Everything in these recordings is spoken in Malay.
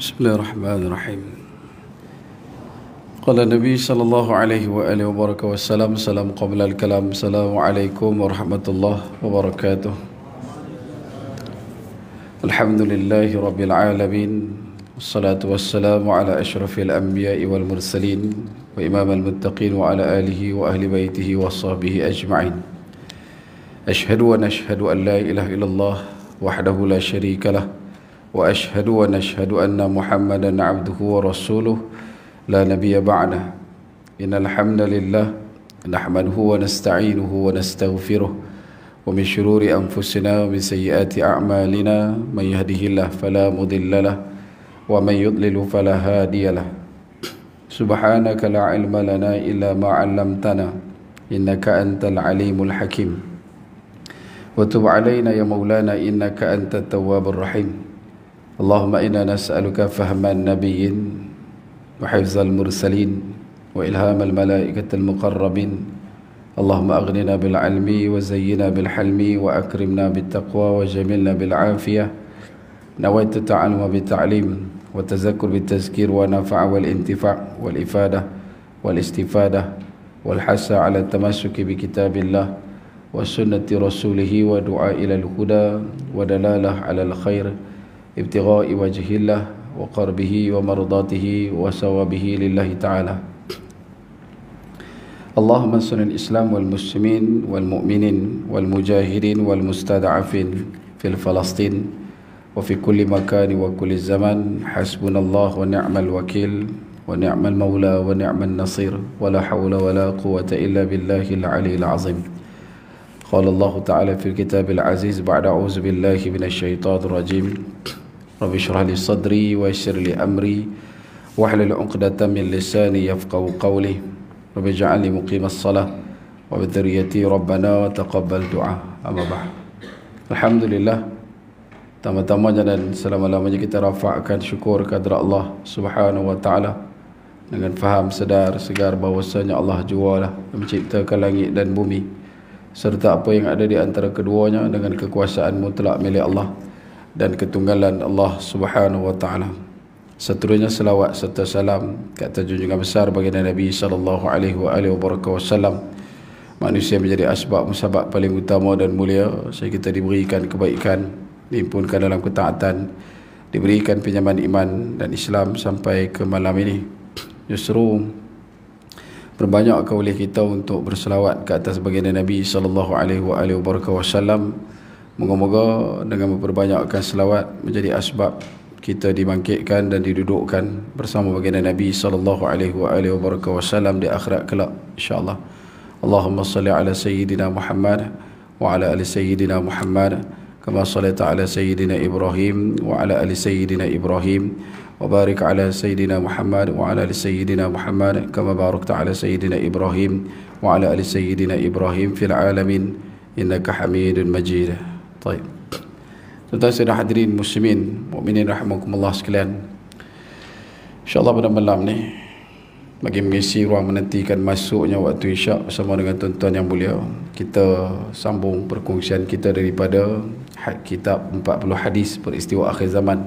Bismillahirrahmanirrahim. Qala Nabi sallallahu alaihi wa alihi wa barakatuh wassalam. Salam qabla al-kalam. Assalamualaikum warahmatullahi wabarakatuh. Alhamdulillahi rabbil alamin. Wassalatu wassalamu ala ashrafil anbiya'i wal mursalin wa imamil muttaqin wa ala alihi wa ahli baitihi wa sahbihi ajma'in. Ashhadu wa nashhadu an la ilaha illallah wahdahu la sharika lah. وأشهد ونشهد أن محمدا عبده ورسوله لا نبي بعده إن الحمد لله نحمده ونستعينه ونستغفره ومن شرور أنفسنا ومن سيئات أعمالنا من يهده الله فلا مضل له ومن يضلل فلا هادي له سبحانك لا علم لنا إلا ما علمتنا إنك أنت العليم الحكيم وتب علينا يا مولانا إنك أنت التواب الرحيم اللهم إنا نسألك فهم النبيين وحفظ المرسلين وإلهام الملائكة المقربين اللهم أغننا بالعلم وزينا بالحلم وأكرمنا بالتقوى وجملنا بالعافية نويت التعلم بالتعليم والتذكر بالتذكير ونفع والانتفاع والإفادة والاستفادة والحث على التمسك بكتاب الله وسنة رسوله ودعاء إلى الهدى ودلالة على الخير ابتغاء وجه الله وقربه ومرضاته وثوابه لله تعالى اللهم انصر الإسلام والمسلمين والمؤمنين والمجاهدين والمستضعفين في فلسطين وفي كل مكان وكل زمان حسبنا الله ونعم الوكيل ونعم المولى ونعم النصير ولا حول ولا قوة إلا بالله العلي العظيم قال الله تعالى في الكتاب العزيز بعد أعوذ بالله من الشيطان الرجيم رب اشرح لي صدري ويسر لي أمري واحلل عقدة من لساني يفقهوا قولي رب اجعلني مقيم الصلاة وبذريتي ربنا وتقبل دعاء أما بعد Alhamdulillah, tama-tamanya dan selama-lamanya kita rafa'kan syukur kehadrat Allah Subhanahu wa taala dengan faham sedar segar bahwasanya Allah jualah yang menciptakan langit dan bumi serta apa yang ada di antara keduanya dengan kekuasaan mutlak milik Allah dan ketunggalan Allah Subhanahu wa taala. Seterusnya selawat serta salam ke atas junjungan besar baginda Nabi sallallahu alaihi wasallam, manusia menjadi asbab musabab paling utama dan mulia sehingga kita diberikan kebaikan, diimpunkan dalam ketaatan, diberikan pinjaman iman dan Islam sampai ke malam ini. Justru berbanyak oleh kita untuk berselawat ke atas baginda Nabi sallallahu alaihi wasallam. Moga-moga dengan memperbanyakkan selawat menjadi asbab kita dibangkitkan dan didudukkan bersama baginda Nabi sallallahu alaihi wasallam di akhirat kelak insya-Allah. Allahumma salli ala sayyidina Muhammad wa ala ali sayyidina Muhammad kama sallaita ala sayyidina Ibrahim wa ala ali sayyidina Ibrahim wa barik ala sayyidina Muhammad wa ala ali sayyidina Muhammad kama barakta ala sayyidina Ibrahim wa ala ali sayyidina Ibrahim fil alamin innaka Hamidun Majid. Baik. Tuan-tuan dan hadirin muslimin, mukminin rahimakumullah sekalian. Insya-Allah pada malam ni bagi mengisi ruang menantikan masuknya waktu isyak bersama dengan tuan-tuan yang mulia, kita sambung perkongsian kita daripada kitab 40 hadis peristiwa akhir zaman,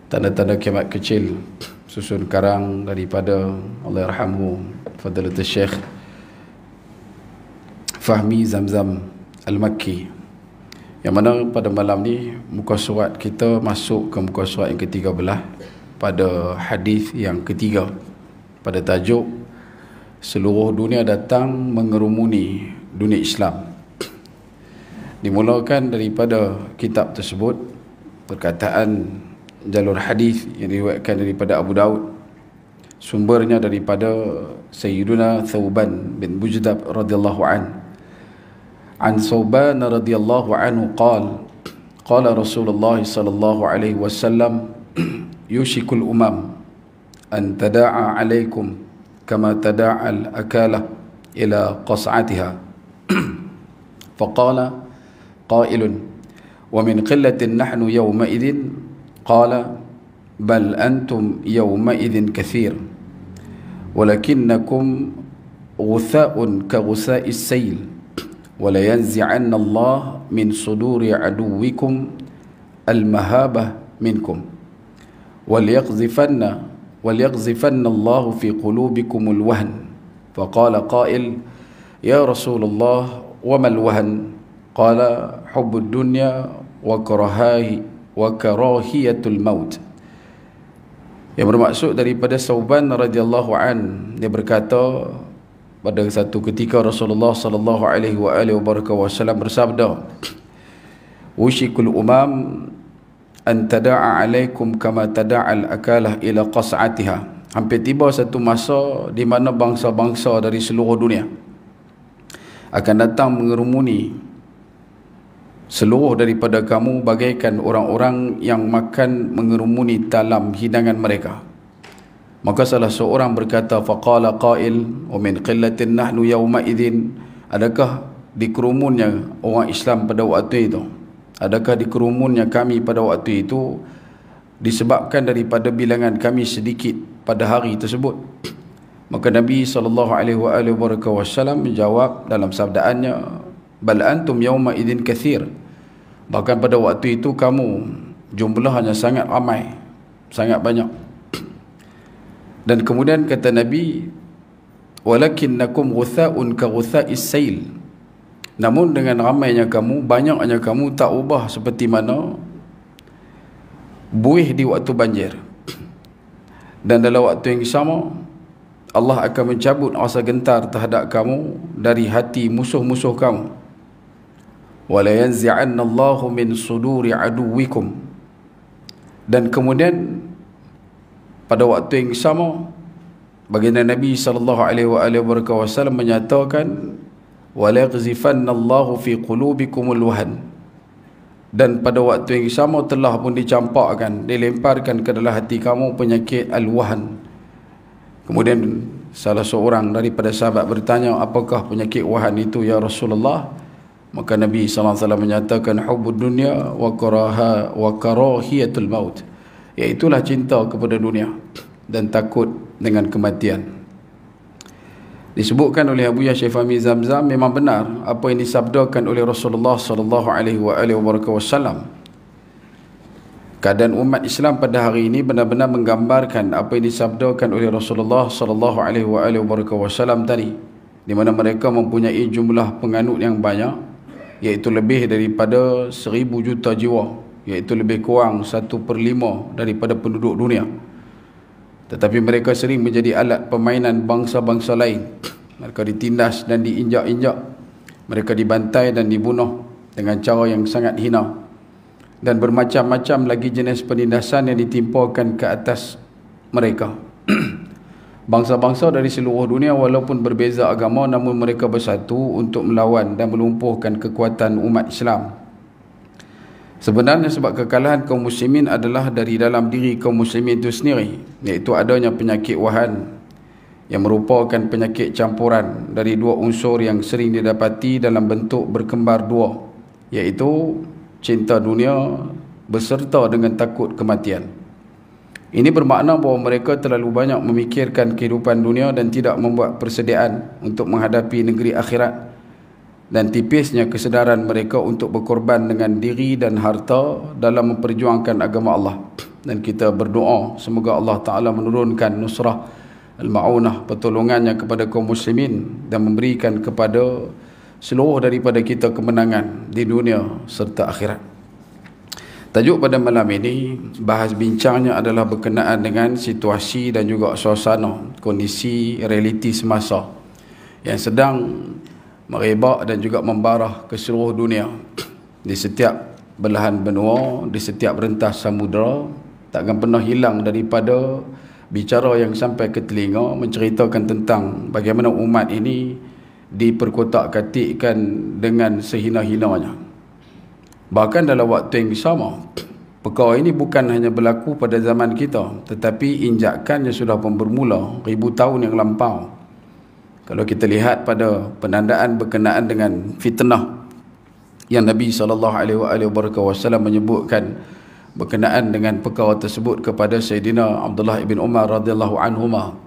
tanda-tanda kiamat kecil, susun karang daripada Allahyarhamhu Fadilatul Syekh Fahmi Zamzam Al-Makki, yang mana pada malam ni muka surat kita masuk ke muka surat yang ke-13 pada hadis yang ketiga pada tajuk seluruh dunia datang mengerumuni dunia Islam. Dimulakan daripada kitab tersebut perkataan jalur hadis yang diriwayatkan daripada Abu Daud, sumbernya daripada Sayyiduna Thawban bin Bujdab radhiyallahu anhu. An Thawban radhiyallahu anhu qala Rasulullah sallallahu alaihi wasallam yushikul umam an tada'a alaikum kama tada'a al-akala ila qas'atiha faqala qailun wa min qillatin nahnu yawma idhin qala bal antum yawma idhin kathir walakinnakum ghutha'un ka ghutha'is sayl ولا ينزعن الله من صدور عدوكم المهابة منكم وليقذفن الله في قلوبكم الوهن. فقال قائل: يا رسول الله وما الوهن؟ قال: حب الدنيا وكراهية الموت. Yang bermaksud daripada Sauban radhiyallahu an, dia berkata pada satu ketika Rasulullah sallallahu alaihi wasallam bersabda, "Ushikul umam an tada'a alaikum kama tada'al akalah ila qas'atiha." Hampir tiba satu masa di mana bangsa-bangsa dari seluruh dunia akan datang mengerumuni seluruh daripada kamu bagaikan orang-orang yang makan mengerumuni dalam hidangan mereka. Maka salah seorang berkata, faqala qail: wa min qillatin nahnu yawma idzin. Adakah di kerumunnya orang Islam pada waktu itu, adakah di kerumunnya kami pada waktu itu disebabkan daripada bilangan kami sedikit pada hari tersebut? Maka Nabi SAW menjawab dalam sabdaannya, bal antum yawma idzin kathir. Bahkan pada waktu itu kamu jumlahnya sangat ramai, sangat banyak. Dan kemudian kata Nabi, walakinnakum ghutha'un ka ghutha'is sail. Namun dengan ramainya kamu, banyaknya kamu, tak ubah seperti mana buih di waktu banjir. Dan dalam waktu yang sama, Allah akan mencabut rasa gentar terhadap kamu dari hati musuh-musuh kamu. Wala yanzi'anna Allahu min suduri aduwikum. Dan kemudian pada waktu yang sama, baginda Nabi SAW menyatakan, wala yaghzifanna Allahu fi qulubikumul wahn. Dan pada waktu yang sama telah pun dicampakkan, dilemparkan ke dalam hati kamu penyakit al-wahn. Kemudian salah seorang daripada sahabat bertanya, apakah penyakit wahan itu ya Rasulullah? Maka Nabi SAW menyatakan, hubbud dunya wa karahiyatul maut. Iaitulah cinta kepada dunia dan takut dengan kematian. Disebutkan oleh Abu Syekh Fahmi Zamzam, memang benar apa yang disabdakan oleh Rasulullah SAW. Keadaan umat Islam pada hari ini benar-benar menggambarkan apa yang disabdakan oleh Rasulullah SAW tadi, di mana mereka mempunyai jumlah penganut yang banyak, iaitu lebih daripada 1000 juta jiwa, iaitu lebih kurang 1/5 daripada penduduk dunia. Tetapi mereka sering menjadi alat permainan bangsa-bangsa lain. Mereka ditindas dan diinjak-injak, mereka dibantai dan dibunuh dengan cara yang sangat hina, dan bermacam-macam lagi jenis penindasan yang ditimpakan ke atas mereka. Bangsa-bangsa dari seluruh dunia walaupun berbeza agama, namun mereka bersatu untuk melawan dan melumpuhkan kekuatan umat Islam. Sebenarnya sebab kekalahan kaum muslimin adalah dari dalam diri kaum muslimin itu sendiri, iaitu adanya penyakit wahan yang merupakan penyakit campuran dari dua unsur yang sering didapati dalam bentuk berkembar dua, iaitu cinta dunia beserta dengan takut kematian. Ini bermakna bahawa mereka terlalu banyak memikirkan kehidupan dunia dan tidak membuat persediaan untuk menghadapi negeri akhirat, dan tipisnya kesedaran mereka untuk berkorban dengan diri dan harta dalam memperjuangkan agama Allah. Dan kita berdoa semoga Allah Ta'ala menurunkan nusrah al-ma'unah, pertolongannya kepada kaum muslimin, dan memberikan kepada seluruh daripada kita kemenangan di dunia serta akhirat. Tajuk pada malam ini, bahas bincangnya adalah berkenaan dengan situasi dan juga suasana, kondisi, realiti semasa yang sedang merebak dan juga membarah ke seluruh dunia. Di setiap belahan benua, di setiap rentas samudera, takkan pernah hilang daripada bicara yang sampai ke telinga menceritakan tentang bagaimana umat ini diperkotak-katikkan dengan sehina-hinanya. Bahkan dalam waktu yang sama, perkara ini bukan hanya berlaku pada zaman kita, tetapi injakannya sudah pun bermula 1000 tahun yang lampau. Kalau kita lihat pada penandaan berkenaan dengan fitnah yang Nabi SAW menyebutkan berkenaan dengan perkara tersebut kepada Sayyidina Abdullah ibn Umar radhiyallahu anhuma,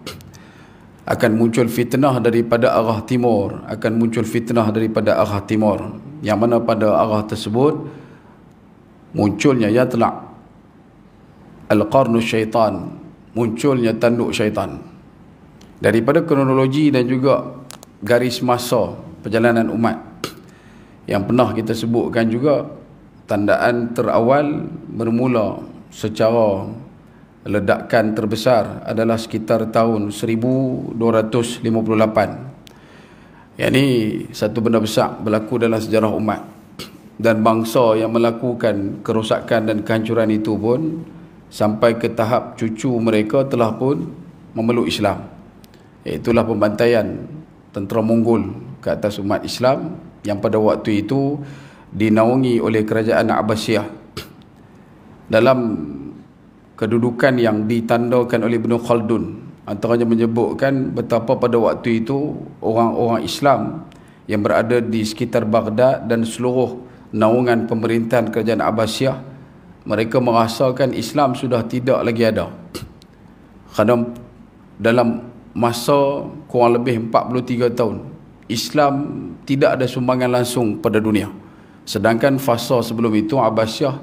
akan muncul fitnah daripada arah timur, akan muncul fitnah daripada arah timur, yang mana pada arah tersebut munculnya yatlaq, al-qarnu syaitan, munculnya tanduk syaitan. Daripada kronologi dan juga garis masa perjalanan umat yang pernah kita sebutkan juga, tandaan terawal bermula secara ledakan terbesar adalah sekitar tahun 1258. Yang ini satu benda besar berlaku dalam sejarah umat, dan bangsa yang melakukan kerosakan dan kehancuran itu pun sampai ke tahap cucu mereka telah pun memeluk Islam. Itulah pembantaian tentera Mongol ke atas umat Islam yang pada waktu itu dinaungi oleh kerajaan Abbasiyah. Dalam kedudukan yang ditandakan oleh Ibn Khaldun, antaranya menyebutkan betapa pada waktu itu orang-orang Islam yang berada di sekitar Baghdad dan seluruh naungan pemerintahan kerajaan Abbasiyah, mereka merasakan Islam sudah tidak lagi ada. Kerana dalam masa kurang lebih 43 tahun, Islam tidak ada sumbangan langsung pada dunia. Sedangkan fasa sebelum itu Abbasiyah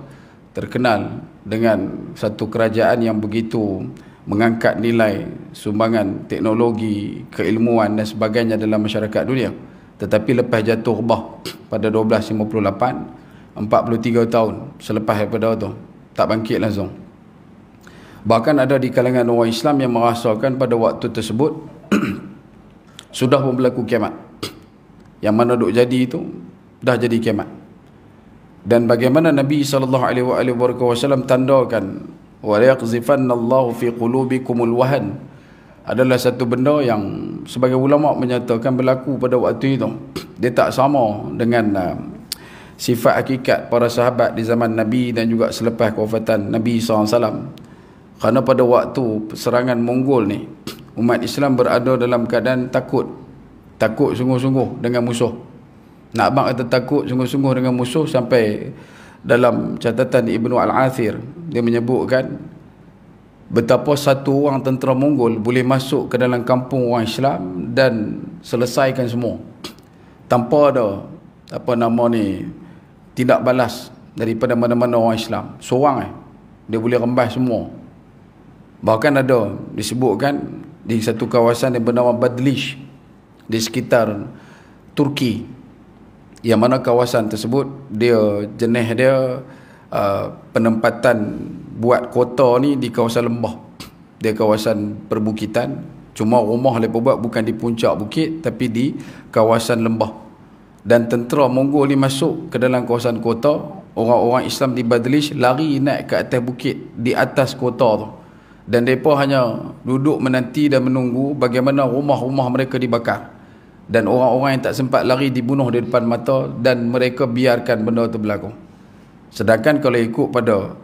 terkenal dengan satu kerajaan yang begitu mengangkat nilai sumbangan teknologi, keilmuan dan sebagainya dalam masyarakat dunia. Tetapi lepas jatuh rebah pada 1258, 43 tahun selepas daripada itu, tak bangkit langsung. Bahkan ada di kalangan orang Islam yang merasakan pada waktu tersebut sudah pun berlaku kiamat. Yang mana duk jadi itu dah jadi kiamat. Dan bagaimana Nabi SAW tandakan wa yaqzifannallahu fi qulubikumul wahan adalah satu benda yang sebagai ulama menyatakan berlaku pada waktu itu. Dia tak sama dengan sifat hakikat para sahabat di zaman Nabi dan juga selepas kewafatan Nabi SAW. Kerana pada waktu serangan Mongol ni, umat Islam berada dalam keadaan takut sungguh-sungguh dengan musuh. Nak abang kata takut sungguh-sungguh dengan musuh, sampai dalam catatan Ibnu Al-Athir dia menyebutkan betapa satu orang tentera Mongol boleh masuk ke dalam kampung orang Islam dan selesaikan semua tanpa ada tindak balas daripada mana-mana orang Islam. Seorang dia boleh rembas semua. Bahkan ada disebutkan di satu kawasan yang bernama Badlish di sekitar Turki, yang mana kawasan tersebut dia jenis dia penempatan buat kota ni di kawasan lembah. Dia kawasan perbukitan, cuma rumah mereka buat bukan di puncak bukit tapi di kawasan lembah. Dan tentera Mongol ni masuk ke dalam kawasan kota, orang-orang Islam di Badlish lari naik ke atas bukit di atas kota tu, dan mereka hanya duduk menanti dan menunggu bagaimana rumah-rumah mereka dibakar. Dan orang-orang yang tak sempat lari dibunuh di depan mata, dan mereka biarkan benda itu berlaku. Sedangkan kalau ikut pada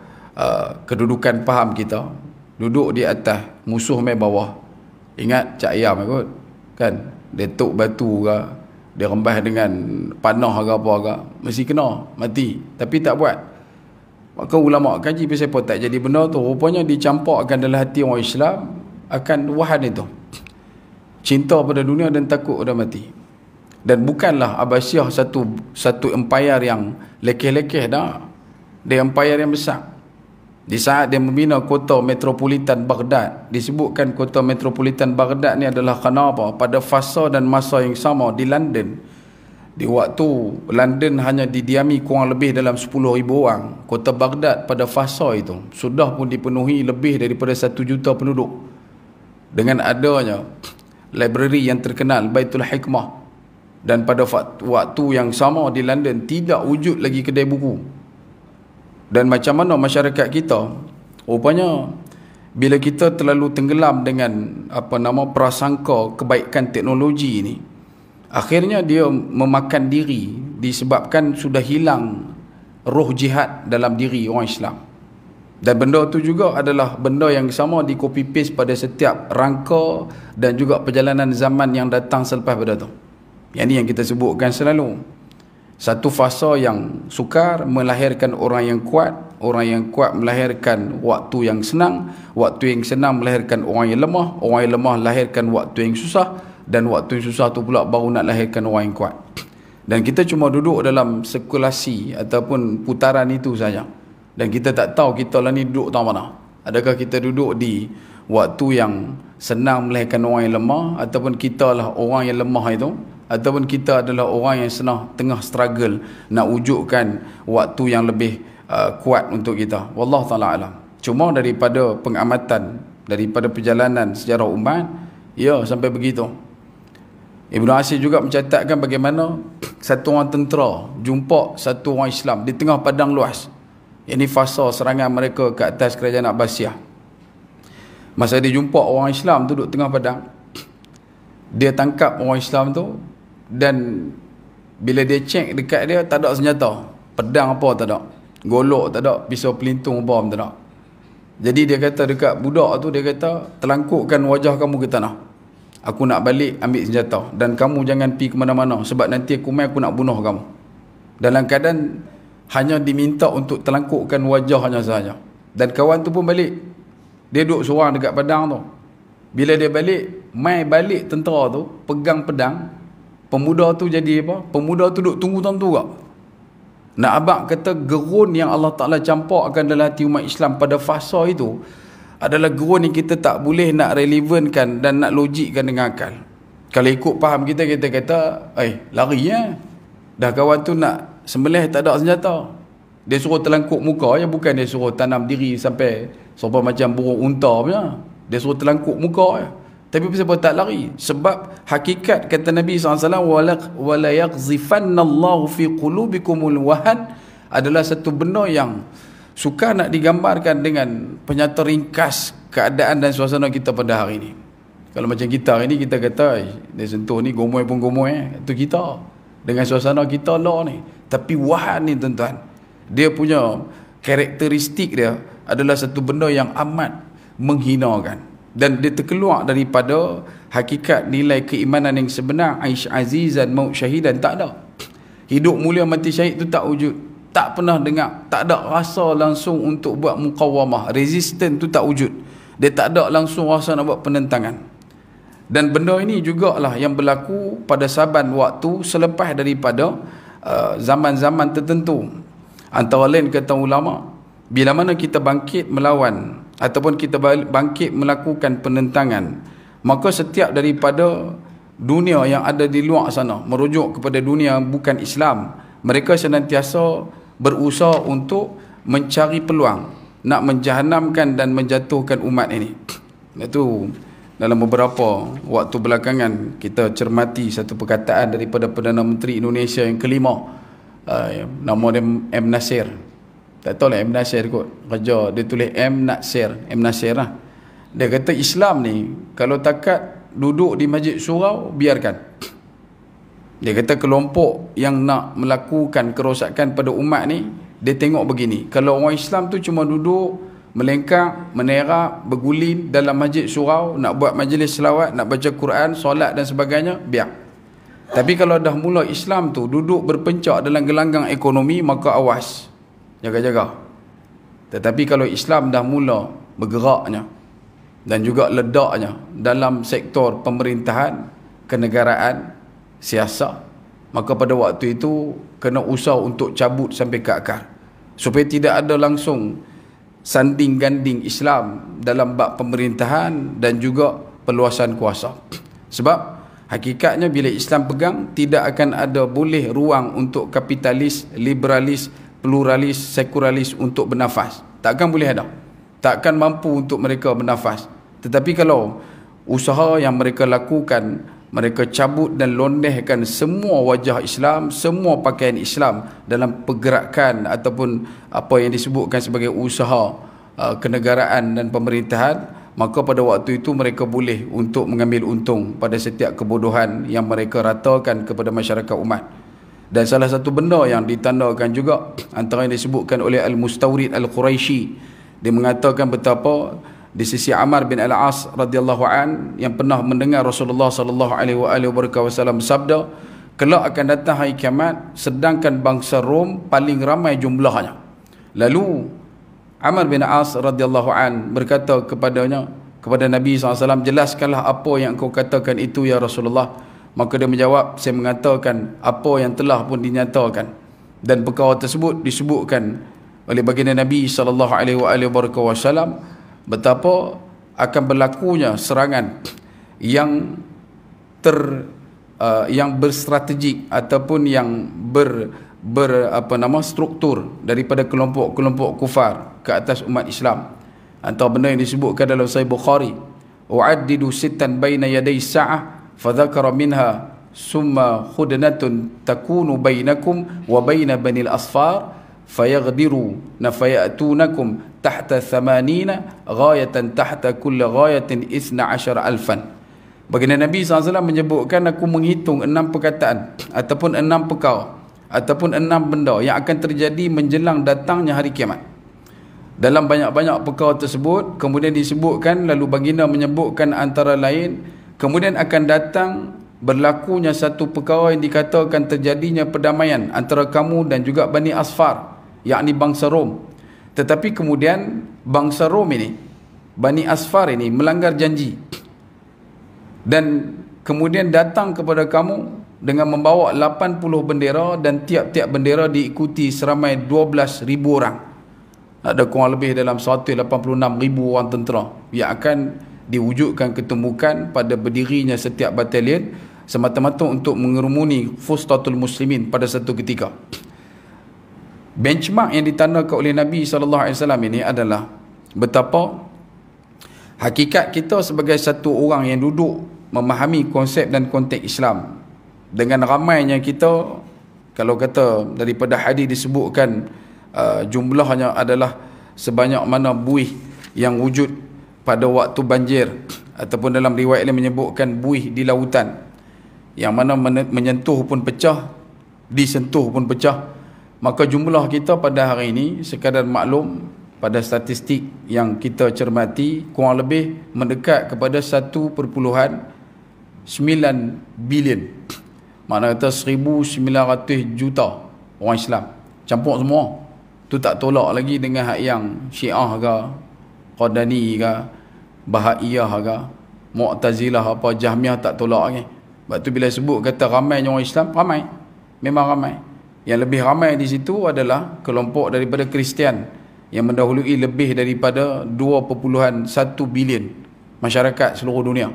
kedudukan faham kita, duduk di atas, musuh main bawah. Ingat cak ayam kot, kan? Dia tuk batu ke, dia rembas dengan panah ke apa ke, mesti kena, mati. Tapi tak buat. Maka ulama kaji pasal apa tak jadi benda tu. Rupanya dicampakkan dalam hati orang Islam akan wahan itu, cinta pada dunia dan takut pada mati. Dan bukanlah Abbasiyah satu empayar yang lekeh-lekeh dah. Dia empayar yang besar. Di saat dia membina kota metropolitan Baghdad, disebutkan kota metropolitan Baghdad ni adalah kerana apa? Pada fasa dan masa yang sama di London. Di waktu London hanya didiami kurang lebih dalam 10,000 orang, kota Baghdad pada fasa itu sudah pun dipenuhi lebih daripada 1 juta penduduk. Dengan adanya library yang terkenal Baitul Hikmah, dan pada waktu yang sama di London tidak wujud lagi kedai buku. Dan macam mana masyarakat kita, rupanya bila kita terlalu tenggelam dengan prasangka kebaikan teknologi ni, akhirnya dia memakan diri disebabkan sudah hilang roh jihad dalam diri orang Islam. Dan benda tu juga adalah benda yang sama di copy paste pada setiap rangka dan juga perjalanan zaman yang datang selepas pada tu. Yang ni yang kita sebutkan selalu. Satu fasa yang sukar melahirkan orang yang kuat, orang yang kuat melahirkan waktu yang senang, waktu yang senang melahirkan orang yang lemah, orang yang lemah melahirkan waktu yang susah, dan waktu yang susah tu pula baru nak lahirkan orang yang kuat. Dan kita cuma duduk dalam sirkulasi ataupun putaran itu saja. Dan kita tak tahu kita lah ni duduk tahu mana. Adakah kita duduk di waktu yang senang melahirkan orang yang lemah, ataupun kita lah orang yang lemah itu, ataupun kita adalah orang yang tengah struggle nak wujudkan waktu yang lebih kuat untuk kita. Wallahu ta'ala alam. Cuma daripada pengamatan, daripada perjalanan sejarah umat, ya sampai begitu. Ibn Asir juga mencatatkan bagaimana satu orang tentera jumpa satu orang Islam di tengah padang luas. Ini fasa serangan mereka ke atas kerajaan Abbasiyah. Masa dia jumpa orang Islam duduk tengah padang, dia tangkap orang Islam tu, dan bila dia cek dekat dia, tak ada senjata, pedang apa tak ada, golok tak ada, pisau pelintung apa tak ada. Jadi dia kata dekat budak tu, dia kata, telangkukkan wajah kamu ke tanah, aku nak balik ambil senjata, dan kamu jangan pergi ke mana-mana, sebab nanti aku main, aku nak bunuh kamu. Dalam keadaan hanya diminta untuk telangkukkan wajahnya sahaja. Dan kawan tu pun balik, dia duduk seorang dekat padang tu. Bila dia balik, mai balik tentera tu pegang pedang. Pemuda tu jadi apa? Pemuda tu duduk tunggu tentu tak. Nak abang kata gerun yang Allah Ta'ala campakkan dalam hati umat Islam pada fasa itu adalah gerun yang kita tak boleh nak relevankan dan nak logikkan dengan akal. Kalau ikut faham kita, kita kata, lari ya. Dah kawan tu nak sembelih tak ada senjata. Dia suruh telangkuk muka ya, bukan dia suruh tanam diri sampai serupa macam burung unta punya. Dia suruh telangkuk muka ya. Tapi kenapa tak lari? Sebab hakikat kata Nabi SAW, wala yaghzifannallahu fi qulubikumul wahan, adalah satu benda yang suka nak digambarkan dengan penyata ringkas keadaan dan suasana kita pada hari ini. Kalau macam kita hari ini, kita kata dia sentuh ni gomoy pun gomoy, itu kita dengan suasana kita lah ni. Tapi wahan ni tuan-tuan, dia punya karakteristik dia adalah satu benda yang amat menghinakan. Dan dia terkeluar daripada hakikat nilai keimanan yang sebenar. Aish azizan maut syahidan, tak ada. Hidup mulia mati syahid tu tak wujud. Tak pernah dengar. Tak ada rasa langsung untuk buat muqawamah. Resisten tu tak wujud. Dia tak ada langsung rasa nak buat penentangan. Dan benda ini jugalah yang berlaku pada saban waktu selepas daripada zaman-zaman tertentu. Antara lain kata ulama, bila mana kita bangkit melawan ataupun kita bangkit melakukan penentangan, maka setiap daripada dunia yang ada di luar sana, merujuk kepada dunia bukan Islam, mereka senantiasa berusaha untuk mencari peluang nak menjahanamkan dan menjatuhkan umat ini. Itu dalam beberapa waktu belakangan kita cermati satu perkataan daripada Perdana Menteri Indonesia yang kelima, nama dia M. Nasir. Tak tahu lah M. Nasir kot. Raja dia tulis M. Nasir. M. Nasir lah. Dia kata Islam ni kalau takat duduk di Masjid Surau, biarkan. Dia kata kelompok yang nak melakukan kerosakan pada umat ni, dia tengok begini. Kalau orang Islam tu cuma duduk, melengkang, menerak, berguling dalam Masjid Surau, nak buat majlis selawat, nak baca Quran, solat dan sebagainya, biar. Tapi kalau dah mula Islam tu duduk berpencak dalam gelanggang ekonomi, maka awas. Jaga-jaga. Tetapi kalau Islam dah mula bergeraknya dan juga ledaknya dalam sektor pemerintahan, kenegaraan, siasat, maka pada waktu itu kena usaha untuk cabut sampai ke akar, supaya tidak ada langsung sanding ganding Islam dalam bab pemerintahan dan juga perluasan kuasa. Sebab hakikatnya bila Islam pegang, tidak akan ada boleh ruang untuk kapitalis, liberalis, pluralis, sekularis untuk bernafas. Takkan boleh ada. Takkan mampu untuk mereka bernafas. Tetapi kalau usaha yang mereka lakukan, mereka cabut dan londehkan semua wajah Islam, semua pakaian Islam dalam pergerakan ataupun apa yang disebutkan sebagai usaha kenegaraan dan pemerintahan, maka pada waktu itu mereka boleh untuk mengambil untung pada setiap kebodohan yang mereka ratakan kepada masyarakat umat. Dan salah satu benda yang ditandakan juga, antara yang disebutkan oleh Al-Mustawrid Al-Quraisy, dia mengatakan betapa di sisi Ammar bin Al-As radhiyallahu an yang pernah mendengar Rasulullah sallallahu alaihi wasallam bersabda, kelak akan datang hari kiamat sedangkan bangsa Rom paling ramai jumlahnya. Lalu Ammar bin Al-As radhiyallahu an berkata kepada Nabi SAW, jelaskanlah apa yang kau katakan itu ya Rasulullah. Maka dia menjawab, saya mengatakan apa yang telah pun dinyatakan. Dan perkara tersebut disebutkan oleh baginda Nabi SAW betapa akan berlakunya serangan yang yang berstrategik ataupun yang struktur daripada kelompok-kelompok kufar ke atas umat Islam. Antara benda yang disebutkan dalam Sahih Bukhari, u'addidu sittan baina yaday sa'ah fadhakara minha summa khudnatun takunu bainakum wa baina banil asfar fayaghdiru nafayatunakum tahta 80 ghayatan tahta kulli ghayatin 12,000. Baginda Nabi SAW menyebutkan, aku menghitung 6 perkataan ataupun 6 perkara ataupun 6 benda yang akan terjadi menjelang datangnya hari kiamat. Dalam banyak-banyak perkara tersebut kemudian disebutkan, lalu baginda menyebutkan antara lain, kemudian akan datang berlakunya satu perkara yang dikatakan terjadinya perdamaian antara kamu dan juga Bani Asfar, yakni bangsa Rom. Tetapi kemudian bangsa Rom ini, Bani Asfar ini melanggar janji dan kemudian datang kepada kamu dengan membawa 80 bendera dan tiap-tiap bendera diikuti seramai 12,000 orang. Ada kurang lebih dalam 186,000 orang tentera yang akan diwujudkan ketumbukan pada berdirinya setiap batalion semata-mata untuk mengerumuni fustatul muslimin pada satu ketika. Benchmark yang ditandakan oleh Nabi SAW ini adalah betapa hakikat kita sebagai satu orang yang duduk memahami konsep dan konteks Islam. Dengan ramainya kita, kalau kata daripada hadis disebutkan jumlahnya adalah sebanyak mana buih yang wujud pada waktu banjir, ataupun dalam riwayat lain menyebutkan buih di lautan, yang mana menyentuh pun pecah, disentuh pun pecah. Maka jumlah kita pada hari ini, sekadar maklum, pada statistik yang kita cermati, kurang lebih mendekat kepada 1.9 bilion. Mana kata 1,900 juta orang Islam. Campur semua. Tu tak tolak lagi dengan hak yang Syiah ke, Qadani ke, Bahaiyah ke, Mu'tazilah apa, Jahmiyah, tak tolak lagi. Sebab tu bila sebut kata ramai orang Islam, ramai. Memang ramai. Yang lebih ramai di situ adalah kelompok daripada Kristian yang mendahului lebih daripada 2.1 bilion masyarakat seluruh dunia.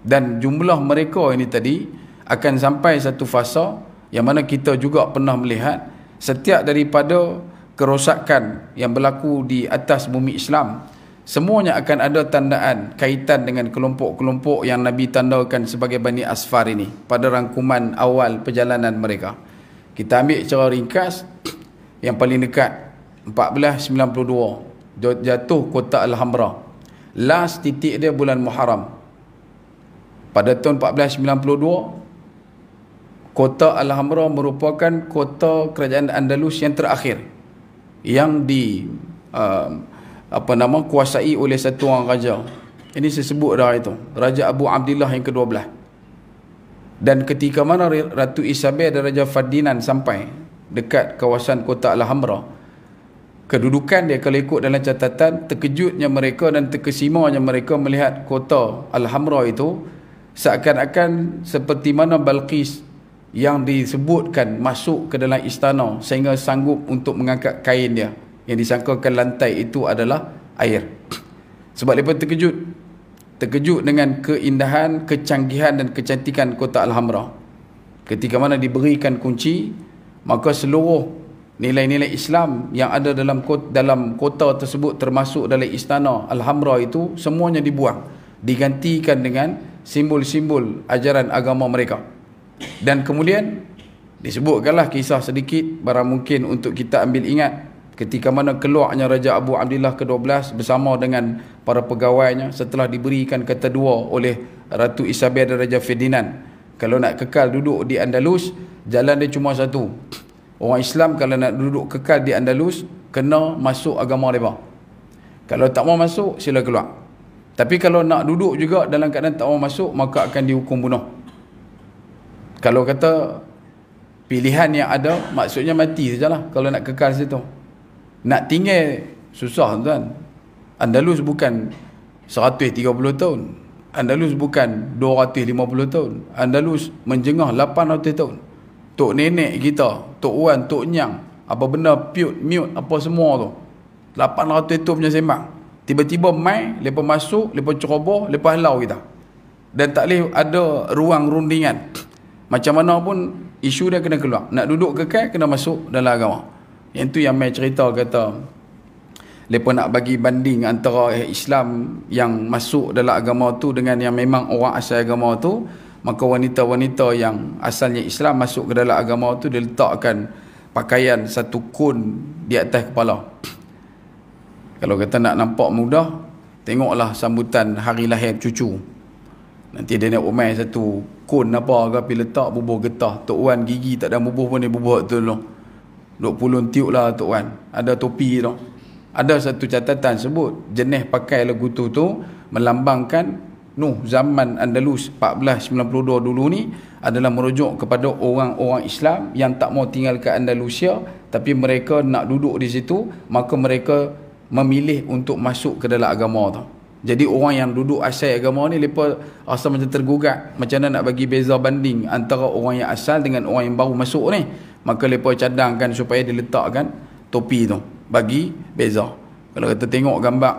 Dan jumlah mereka ini tadi akan sampai satu fasa yang mana kita juga pernah melihat setiap daripada kerosakan yang berlaku di atas bumi Islam, semuanya akan ada tandaan kaitan dengan kelompok-kelompok yang Nabi tandakan sebagai Bani Asfar ini pada rangkuman awal perjalanan mereka. Kita ambil secara ringkas, yang paling dekat 1492 jatuh kota Alhambra. Last titik dia bulan Muharram. Pada tahun 1492, kota Alhambra merupakan kota kerajaan Andalus yang terakhir yang kuasai oleh satu orang raja. Ini saya sebut dah itu, Raja Abu Abdillah yang ke-12. Dan ketika mana Ratu Isabel dan Raja Ferdinand sampai dekat kawasan kota Alhambra, kedudukan dia kalau ikut dalam catatan, terkejutnya mereka dan terkesimanya mereka melihat kota Alhambra itu seakan-akan seperti mana Balqis yang disebutkan masuk ke dalam istana sehingga sanggup untuk mengangkat kain dia, yang disangkakan lantai itu adalah air. Sebab mereka terkejut dengan keindahan, kecanggihan dan kecantikan kota Alhambra. Ketika mana diberikan kunci, maka seluruh nilai-nilai Islam yang ada dalam kota tersebut, termasuk dalam istana Alhambra itu, semuanya dibuang, digantikan dengan simbol-simbol ajaran agama mereka. Dan kemudian disebutkanlah kisah sedikit, barang mungkin untuk kita ambil ingat, ketika mana keluarnya Raja Abu Abdillah ke-12 bersama dengan para pegawainya setelah diberikan kata dua oleh Ratu Isabel dan Raja Ferdinand. Kalau nak kekal duduk di Andalus, jalan dia cuma satu. Orang Islam kalau nak duduk kekal di Andalus, kena masuk agama mereka. Kalau tak mau masuk, sila keluar. Tapi kalau nak duduk juga dalam keadaan tak mau masuk, maka akan dihukum bunuh. Kalau kata pilihan yang ada, maksudnya mati sajalah kalau nak kekal situ. Nak tinggal susah tuan. Andalus bukan 130 tahun. Andalus bukan 250 tahun. Andalus menjengah 800 tahun. Tok nenek kita, tok wan, tok nyang, apa benda piut, miut, apa semua tu, 800 tahun punya sembang. Tiba-tiba mai, lepas masuk, lepas ceroboh, lepas halau kita. Dan tak boleh ada ruang rundingan. Macam mana pun isu dia kena keluar. Nak duduk kekal, kena masuk dalam agama. Yang tu yang mai cerita kata, mereka nak bagi banding antara Islam yang masuk dalam agama tu dengan yang memang orang asal agama tu. Maka wanita-wanita yang asalnya Islam masuk ke dalam agama tu, dia letakkan pakaian satu kun di atas kepala. Kalau kata nak nampak mudah, tengoklah sambutan hari lahir cucu. Nanti dia nak umai satu kun apa ke, pergi letak bubuh getah. Tok Wan gigi tak ada bubuh pun dia bubuh tu dulu. Duk pulun tiup lah Tok Wan. Ada topi tu. Ada satu catatan sebut, jenis pakai lagu tu melambangkan zaman Andalus 1492 dulu ni adalah merujuk kepada orang-orang Islam yang tak mau tinggal ke Andalusia, tapi mereka nak duduk di situ, maka mereka memilih untuk masuk ke dalam agama tu. Jadi orang yang duduk asal agama ni, mereka rasa macam tergugat. Macam mana nak bagi beza banding antara orang yang asal dengan orang yang baru masuk ni. Maka mereka cadangkan supaya diletakkan topi tu, bagi beza. Kalau kita tengok gambar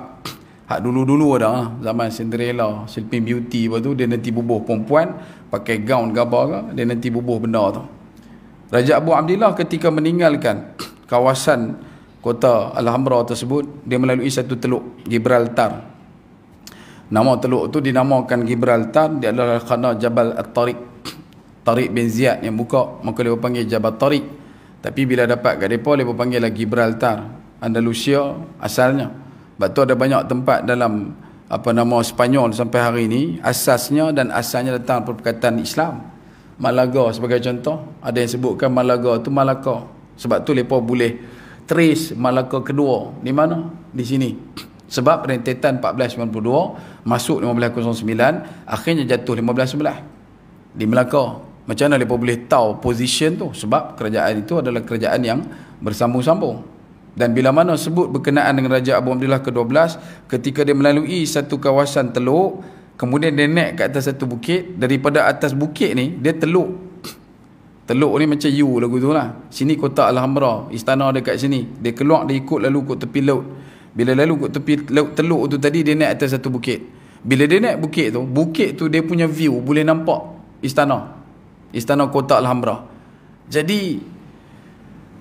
hak dulu-dulu ada zaman Cinderella, Sleeping Beauty, lepas tu dia nanti bubuh perempuan pakai gaun ke apa ke, dia nanti bubuh benda tu. Raja Abu Abdillah ketika meninggalkan kawasan kota Alhambra tersebut, dia melalui satu teluk, Gibraltar. Nama teluk tu dinamakan Gibraltar, dia adalah kerana Jabal At-Tariq, Tariq bin Ziyad yang buka, maka dia panggil Jabal Tariq. Tapi bila dapat kat mereka, dia panggil lagi Gibraltar, Andalusia asalnya. Sebab tu ada banyak tempat dalam nama Sepanyol sampai hari ini, asasnya dan asalnya datang perkataan Islam. Malaga sebagai contoh, ada yang sebutkan Malaga tu Malaka. Sebab tu mereka boleh trace Malaka kedua di mana? Di sini. Sebab rentetan 1492 masuk 1509, akhirnya jatuh 1511 di Melaka. Macam mana mereka boleh tahu position tu? Sebab kerajaan itu adalah kerajaan yang bersambung-sambung. Dan bila mana sebut berkenaan dengan Raja Abu Abdillah ke-12, ketika dia melalui satu kawasan teluk, kemudian dia naik ke atas satu bukit, daripada atas bukit ni dia teluk. Teluk ni macam U lagu tu lah. Sini kota Alhambra, istana dekat sini. Dia keluar, dia ikut lalu ke tepi laut. Bila lalu ke tepi laut teluk tu tadi, dia naik atas satu bukit. Bila dia naik bukit tu dia punya view boleh nampak istana. Istana kota Alhambra. Jadi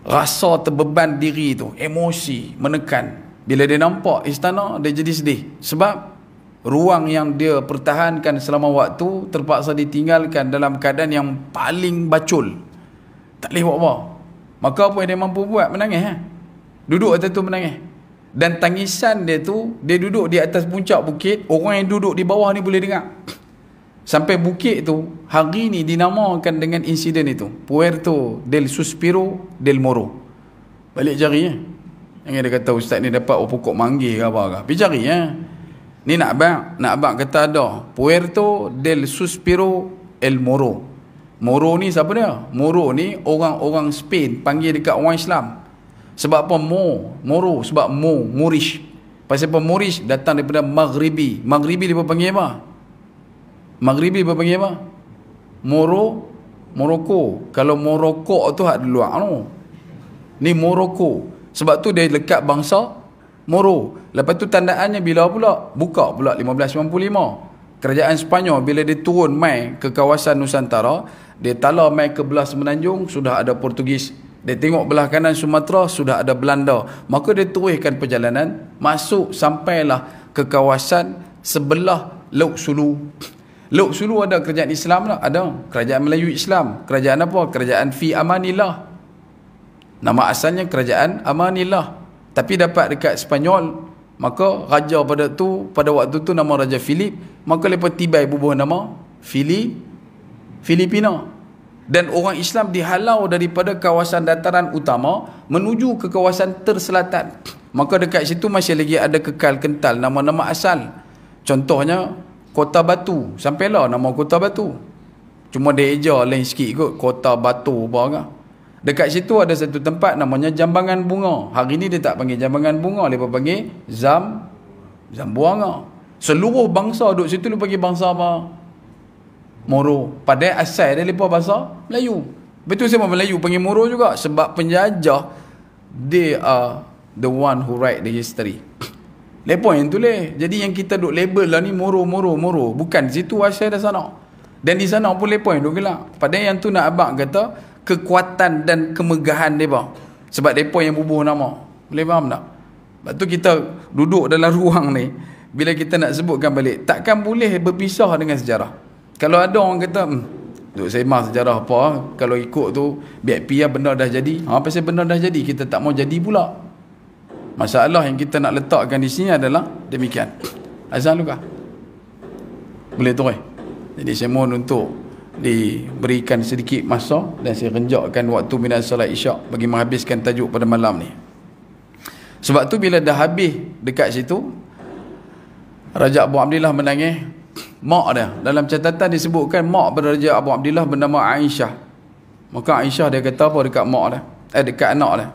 rasa terbeban diri tu, emosi menekan. Bila dia nampak istana, dia jadi sedih. Sebab ruang yang dia pertahankan selama waktu terpaksa ditinggalkan dalam keadaan yang paling bacul. Tak boleh buat apa. Maka apa yang dia mampu buat? Menangis. Duduk atas tu menangis. Dan tangisan dia tu, dia duduk di atas puncak bukit, orang yang duduk di bawah ni boleh dengar. Sampai bukit tu hari ni dinamakan dengan insiden itu, Puerto del Suspiro del Moro. Balik cari Yang dia kata ustaz ni dapat pokok manggis ke apa ke. Pergi cari Ni nak abang kata ada Puerto del Suspiro el Moro. Moro ni siapa dia? Moro ni orang-orang Spain panggil dekat orang Islam. Sebab apa Moro? Sebab Moorish. Pasal apa Moorish? Datang daripada Maghribi. Maghribi dia panggil apa? Maghribi dia panggil apa? Morocco. Kalau Morocco tu hak di luar no. Ni Morocco. Sebab tu dia lekat bangsa Moro. Lepas tu tandaannya bila pula? Buka pula 1595. Kerajaan Sepanyol bila dia turun mai ke kawasan Nusantara, dia tala mai ke belah Semenanjung, sudah ada Portugis. Dia tengok belah kanan Sumatera, sudah ada Belanda. Maka dia teruskan perjalanan, masuk sampailah ke kawasan sebelah Laut Sulu. Laut Sulu ada kerajaan Islam tak? Ada. Kerajaan Melayu Islam. Kerajaan apa? Kerajaan Fi Amanillah. Nama asalnya Kerajaan Amanillah. Tapi dapat dekat Sepanyol, maka raja pada waktu tu nama Raja Philip, maka mereka tibai bubuh nama Filipina. Dan orang Islam dihalau daripada kawasan dataran utama menuju ke kawasan terselatan. Maka dekat situ masih lagi ada kekal kental nama-nama asal. Contohnya Kota Batu. Sampailah nama Kota Batu. Cuma dia eja lain sikit kot, Kota Batu apa ke. Dekat situ ada satu tempat namanya Jambangan Bunga. Hari ni dia tak panggil Jambangan Bunga, dia panggil Zambuanga. Seluruh bangsa duduk situ dia panggil bangsa apa? Moro. Padahal asal dia lepas bahasa Melayu. Betul sama Melayu panggil Moro juga. Sebab penjajah, they are the one who write the history. Lepon yang tulis. Jadi yang kita duk label lah ni moro. Bukan situ asal dah sana. Dan di sana pun lepon yang duk gelak. Padahal yang tu nak abang kata kekuatan dan kemegahan mereka. Sebab lepon yang bubuh nama. Boleh faham tak? Lepas tu kita duduk dalam ruang ni. Bila kita nak sebutkan balik, takkan boleh berpisah dengan sejarah. Kalau ada orang kata, duk sembang sejarah apa, kalau ikut tu, BIP lah benda dah jadi. Pasal benda dah jadi, kita tak mau jadi pula. Masalah yang kita nak letakkan di sini adalah demikian. Azan Luka. Boleh tu Jadi saya mohon untuk diberikan sedikit masa dan saya renjakkan waktu minat salat isyak bagi menghabiskan tajuk pada malam ni. Sebab tu bila dah habis dekat situ, Raja Abu Abdillah menangis. Mak dia, dalam catatan disebutkan mak pada Raja Abu Abdillah bernama Aisyah. Maka Aisyah dia kata apa dekat mak dia? Dekat anak dia.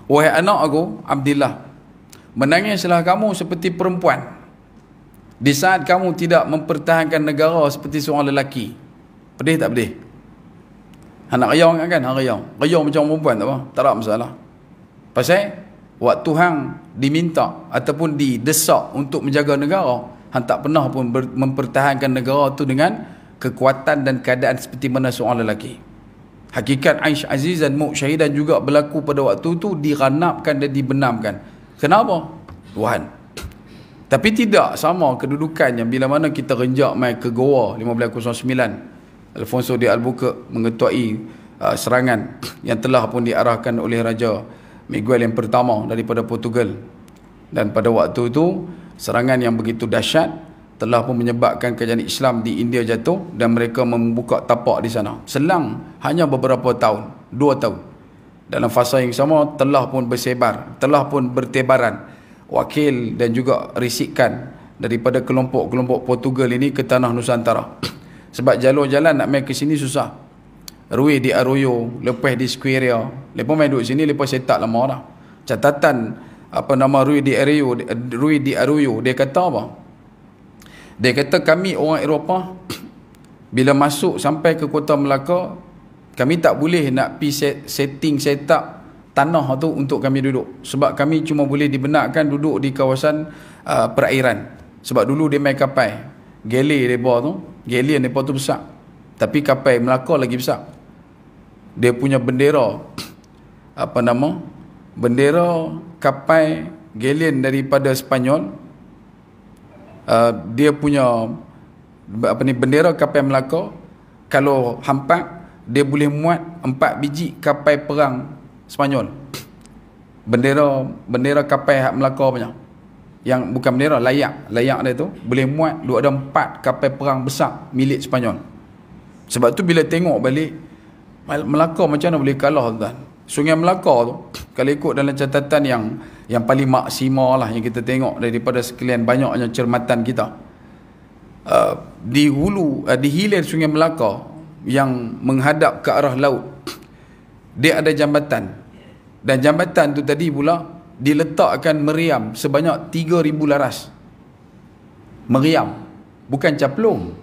Wahai anak aku, Abdillah, menangislah kamu seperti perempuan di saat kamu tidak mempertahankan negara seperti seorang lelaki. Pedih tak pedih? Anak riau kan? Riau macam perempuan tak apa? Tak ada masalah. Pasal waktu hang diminta ataupun didesak untuk menjaga negara, hang tak pernah pun mempertahankan negara tu dengan kekuatan dan keadaan seperti mana seorang lelaki. Hakikat Aish Aziz dan Mu'k Syahidan juga berlaku pada waktu tu, diranapkan dan dibenamkan. Kenapa? Tuhan. Tapi tidak sama kedudukannya bila mana kita renjak mai ke Goa 1509. Alfonso de Albuquerque mengetuai serangan yang telah pun diarahkan oleh Raja Miguel yang pertama daripada Portugal. Dan pada waktu itu, serangan yang begitu dahsyat telah pun menyebabkan kerajaan Islam di India jatuh dan mereka membuka tapak di sana. Selang hanya beberapa tahun, 2 tahun. Dalam fasa yang sama telah pun bersebar, telah pun bertebaran wakil dan juga risikan daripada kelompok-kelompok Portugal ini ke tanah Nusantara. Sebab jalur jalan nak main ke sini susah. Rui di Arroyo, lepas di Squarea. Lepas main duduk sini, lepas set tak lama dah. Catatan Rui di Arroyo, dia kata apa? Dia kata kami orang Eropah bila masuk sampai ke Kota Melaka, kami tak boleh nak pergi setting set up tanah tu untuk kami duduk. Sebab kami cuma boleh dibenarkan duduk di kawasan perairan. Sebab dulu dia main kapal. Galleon mereka tu besar. Tapi kapal Melaka lagi besar. Dia punya bendera bendera kapal Galleon daripada Spanyol. Dia punya bendera kapal Melaka, kalau hampak dia boleh muat 4 biji kapal perang Spanyol. Bendera kapal Melaka punya, yang bukan bendera, layak dia tu boleh muat ada 4 kapal perang besar milik Spanyol. Sebab tu bila tengok balik Melaka macam mana boleh kalah tuan. Sungai Melaka tu kalau ikut dalam catatan yang paling maksima lah yang kita tengok daripada sekalian banyaknya cermatan kita, di hilir Sungai Melaka yang menghadap ke arah laut, dia ada jambatan. Dan jambatan tu tadi pula diletakkan meriam sebanyak 3,000 laras. Meriam, bukan caplum.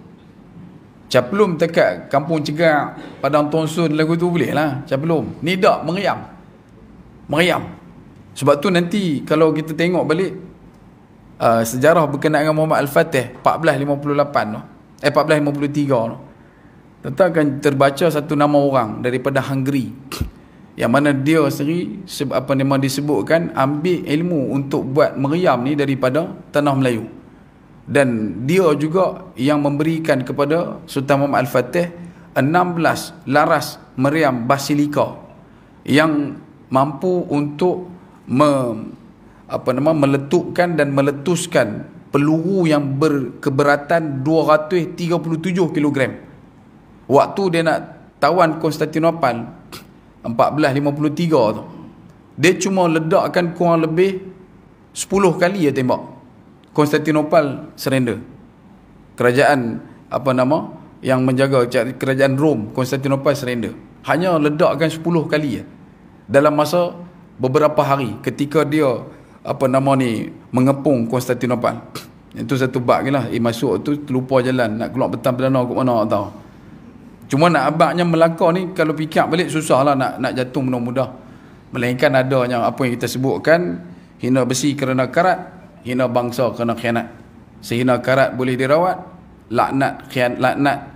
Caplum dekat Kampung Cegak, Padang Tonsun lagu tu boleh lah caplum. Ni tak, meriam. Sebab tu nanti kalau kita tengok balik sejarah berkenaan dengan Muhammad Al-Fatih 1458 tu, 1453 tu, tentu akan terbaca satu nama orang daripada Hungary, yang mana dia sendiri disebutkan ambil ilmu untuk buat meriam ni daripada tanah Melayu. Dan dia juga yang memberikan kepada Sultan Muhammad Al-Fatih 16 laras meriam basilika yang mampu untuk meletupkan dan meletuskan peluru yang berkeberatan 237 kg. Waktu dia nak tawan Konstantinopel 1453 tu, dia cuma ledakkan kurang lebih 10 kali dia tembak. Konstantinopel surrender. Kerajaan yang menjaga kerajaan Rom, Konstantinopel surrender. Hanya ledakkan 10 kali dalam masa beberapa hari ketika dia mengepung Konstantinopel. Itu satu bab lah. Masuk tu terlupa jalan, nak keluar petang perdana ke mana tak tahu. Cuma nak abadnya Melaka ni kalau fikir balik susah lah nak jatuh mudah-mudah. Melainkan adanya apa yang kita sebutkan, hina besi kerana karat, hina bangsa kerana khianat. Sehina karat boleh dirawat, laknat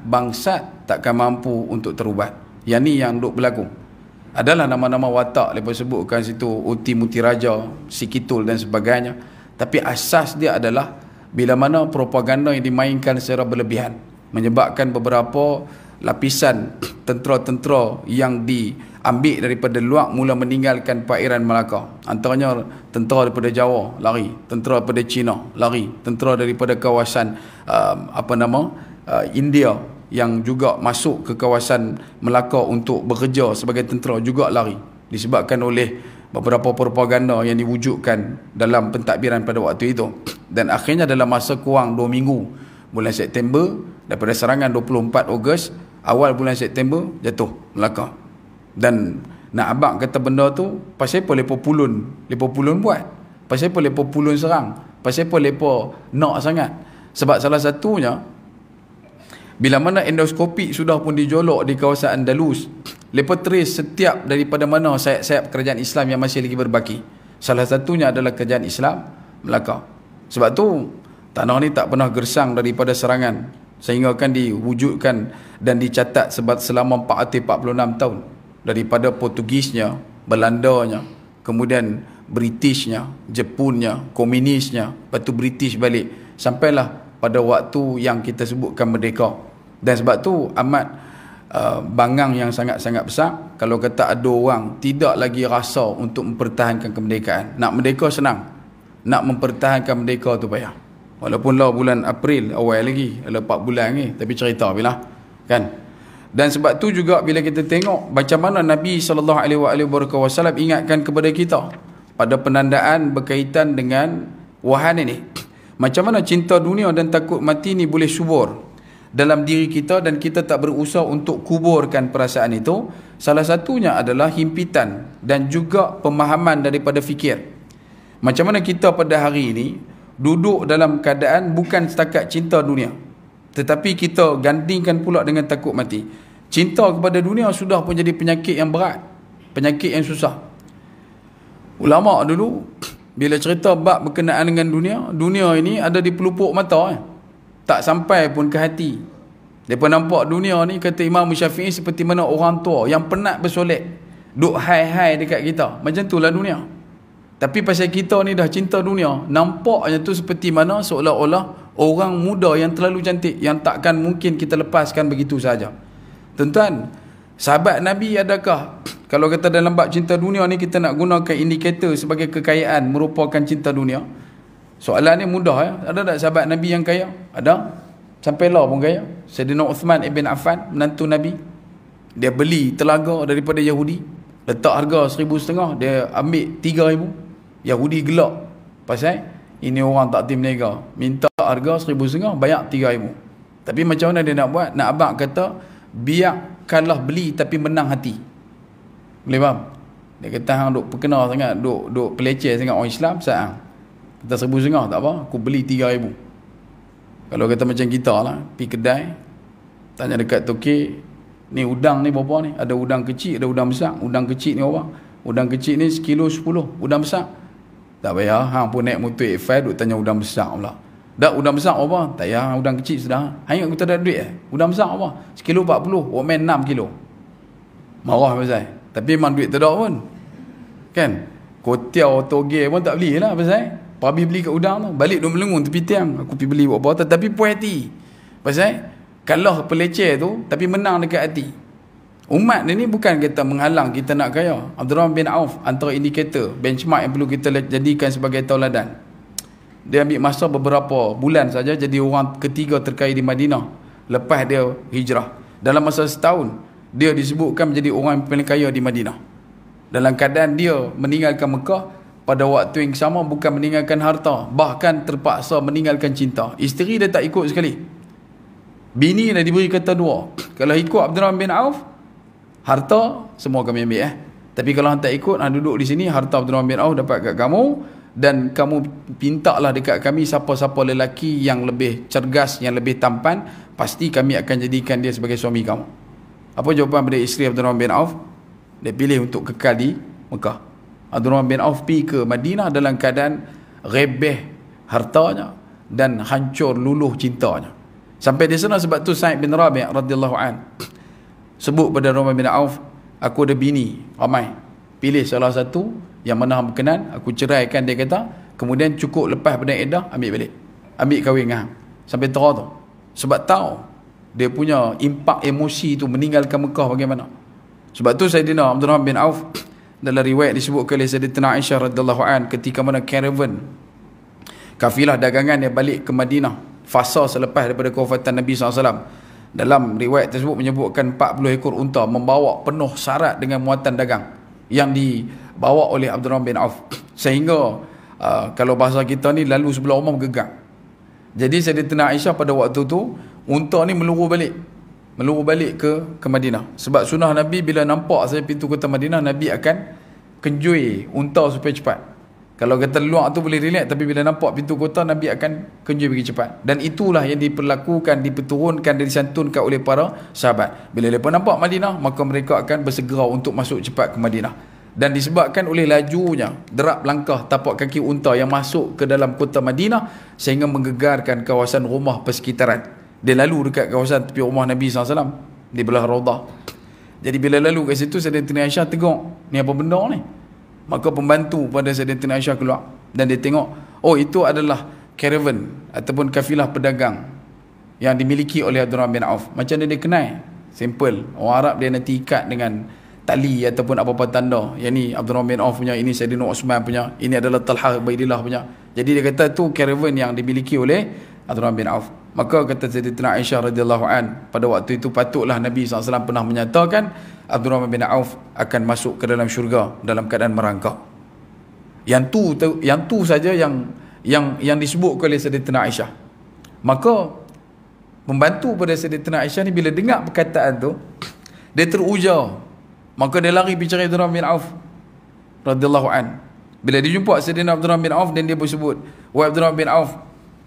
bangsat takkan mampu untuk terubat. Yang ni yang duk berlaku. Adalah nama-nama watak lepas sebutkan situ, Uti Mutiraja, Sikitul dan sebagainya. Tapi asas dia adalah bila mana propaganda yang dimainkan secara berlebihan menyebabkan beberapa lapisan tentera-tentera yang diambil daripada luar mula meninggalkan perairan Melaka. Antaranya tentera daripada Jawa lari, tentera daripada China lari, tentera daripada kawasan India yang juga masuk ke kawasan Melaka untuk bekerja sebagai tentera juga lari, disebabkan oleh beberapa propaganda yang diwujudkan dalam pentadbiran pada waktu itu. Dan akhirnya dalam masa kurang 2 minggu, bulan September, daripada serangan 24 Ogos, awal bulan September jatuh Melaka. Dan nak abang kata benda tu pasal apa lepa pulun buat, pasal apa lepa pulun serang, pasal apa lepa nak sangat. Sebab salah satunya, bila mana endoskopik sudah pun dijolok di kawasan Andalus, lepa trace setiap daripada mana sayap-sayap kerajaan Islam yang masih lagi berbaki. Salah satunya adalah kerajaan Islam Melaka. Sebab tu tanah ni tak pernah gersang daripada serangan, sehingga akan diwujudkan dan dicatat selama 446 tahun daripada Portugisnya, Belandanya, kemudian Britishnya, Jepunnya, Komunisnya, lepas tu British balik, sampailah pada waktu yang kita sebutkan merdeka. Dan sebab tu amat bangang yang sangat-sangat besar kalau kata ada orang tidak lagi rasa untuk mempertahankan kemerdekaan. Nak merdeka senang, nak mempertahankan merdeka tu payah. Walaupun lah bulan April awal lagi, ada 4 bulan lagi, tapi cerita bila kan. Dan sebab tu juga bila kita tengok macam mana Nabi SAW ingatkan kepada kita pada penandaan berkaitan dengan wahana ini, macam mana cinta dunia dan takut mati ni boleh subur dalam diri kita dan kita tak berusaha untuk kuburkan perasaan itu. Salah satunya adalah himpitan dan juga pemahaman daripada fikir. Macam mana kita pada hari ini duduk dalam keadaan bukan setakat cinta dunia, tetapi kita gandingkan pula dengan takut mati. Cinta kepada dunia sudah pun jadi penyakit yang berat, penyakit yang susah. Ulama dulu bila cerita bab berkenaan dengan dunia ini ada di pelupuk mata, tak sampai pun ke hati. Mereka nampak dunia ni, kata Imam Syafi'i, seperti mana orang tua yang penat bersolek, duk hai-hai dekat kita. Macam itulah dunia. Tapi pasal kita ni dah cinta dunia, nampaknya tu seperti mana seolah-olah orang muda yang terlalu cantik, yang takkan mungkin kita lepaskan begitu saja. Tuan-tuan, sahabat Nabi adakah, kalau kata dalam bab cinta dunia ni kita nak gunakan indikator sebagai kekayaan merupakan cinta dunia? Soalan ni mudah ya. Ada tak sahabat Nabi yang kaya? Ada. Sampai lah pun kaya. Sayyidina Uthman ibn Affan, menantu Nabi, dia beli telaga daripada Yahudi, letak harga 1,500, dia ambil 3,000. Yahudi gelak pasal ini orang tak tim niaga, minta harga 1,500, bayar 3,000. Tapi macam mana dia nak buat? Nak abang kata biar kalah beli tapi menang hati. Boleh faham? Dia kata hang duk perkenal sangat, duk peleceh sangat orang Islam, sahang kata 1,500 tak apa, aku beli 3,000. Kalau kata macam kita lah, pergi kedai, tanya dekat tokek, ni udang ni berapa ni? Ada udang kecil, ada udang besar. Udang kecil ni berapa? Udang kecil ni sekilo 10. Udang besar tak payah, hang pun naik motor X5 duk tanya udang besar pula. Dak udang besar apa? Tak payah, udang kecil sudah. Hang ingat aku tak ada duit Udang besar apa? Sekilo 40, omen 6 kilo. Marah pasal. Tapi memang duit tak ada pun. Kan? Kotiau toge pun tak beli lah pasal. Pabi beli kat udang tu, balik duk melengung tepi tiang. Aku pergi beli buat apa? Tapi puas hati. Pasal kalah peleceh tu tapi menang dekat hati. Umat ni bukan kata menghalang kita nak kaya. Abdurrahman bin Auf antara indikator benchmark yang perlu kita jadikan sebagai tauladan. Dia ambil masa beberapa bulan saja jadi orang ketiga terkaya di Madinah lepas dia hijrah. Dalam masa setahun dia disebutkan menjadi orang yang paling kaya di Madinah. Dalam keadaan dia meninggalkan Mekah pada waktu yang sama, bukan meninggalkan harta, bahkan terpaksa meninggalkan cinta. Isteri dia tak ikut sekali. Bini dah diberi kata dua. Kalau ikut Abdurrahman bin Auf, harta semua kami ambil Tapi kalau hang tak ikut, hang duduk di sini, harta Abdurrahman bin Auf dapat kat kamu, dan kamu mintalah dekat kami siapa-siapa lelaki yang lebih cergas, yang lebih tampan, pasti kami akan jadikan dia sebagai suami kamu. Apa jawapan pada isteri Abdurrahman bin Auf? Dia pilih untuk kekal di Mekah. Abdurrahman bin Auf pergi ke Madinah dalam keadaan rebeh hartanya dan hancur luluh cintanya. Sampai di sana, sebab tu Sa'id bin Rabi' radhiyallahu an sebut pada Abdurrahman bin Auf, aku ada bini ramai, pilih salah satu yang mana hang berkenan, aku ceraikan, dia kata, kemudian cukup lepas pada iddah ambil balik, ambil kahwin dengan hang. Sampai terang tu, sebab tahu dia punya impak emosi tu meninggalkan Mekah bagaimana. Sebab tu Sayyidina Abdurrahman bin Auf dalam riwayat disebutkan oleh Sayyidatina Aisyah radhiyallahu an, ketika mana caravan kafilah dagangan dia balik ke Madinah fasa selepas daripada kewafatan Nabi SAW, dalam riwayat tersebut menyebutkan 40 ekor unta membawa penuh syarat dengan muatan dagang yang dibawa oleh Abdurrahman bin Auf, sehingga kalau bahasa kita ni, lalu sebelah rumah bergegang. Jadi Sayyidatina Aisyah pada waktu tu, unta ni meluru balik ke Madinah. Sebab sunnah Nabi, bila nampak saya pintu kota Madinah, Nabi akan kenjui unta supaya cepat. Kalau kata luar tu boleh relax, tapi bila nampak pintu kota, Nabi akan kenjui pergi cepat. Dan itulah yang diperlakukan, diperturunkan dan disantunkan oleh para sahabat. Bila mereka nampak Madinah, maka mereka akan bersegera untuk masuk cepat ke Madinah. Dan disebabkan oleh lajunya derap langkah tapak kaki unta yang masuk ke dalam kota Madinah, sehingga menggegarkan kawasan rumah persekitaran. Dia lalu dekat kawasan tepi rumah Nabi SAW di belah Raudah. Jadi bila lalu kat situ, Sayyidatina Aisyah tengok, ni apa benda ni? Maka pembantu pada Sayyidatina Aisyah keluar dan dia tengok, oh itu adalah caravan ataupun kafilah pedagang yang dimiliki oleh Abdurrahman bin Auf. Macam mana dia kenal? Simple, orang Arab dia nanti ikat dengan tali ataupun apa-apa tanda. Yang ni Abdurrahman bin Auf punya, ini Sayyidina Uthman punya, ini adalah Talhah Ubaidillah punya. Jadi dia kata tu caravan yang dimiliki oleh Abdurrahman bin Auf. Maka kata Sayyidatina Aisyah radhiyallahu an, pada waktu itu patutlah Nabi SAW pernah menyatakan Abdurrahman bin Auf akan masuk ke dalam syurga dalam keadaan merangkak. Yang tu saja yang disebut oleh Sayyidatina Aisyah. Maka pembantu pada Sayyidatina Aisyah ni bila dengar perkataan tu, dia terujar. Maka dia lari bicara Abdurrahman bin Auf radhiyallahu an. Bila dia jumpa Sayyidina Abdurrahman bin Auf, dan dia bersebut, wahai Abdurrahman bin Auf,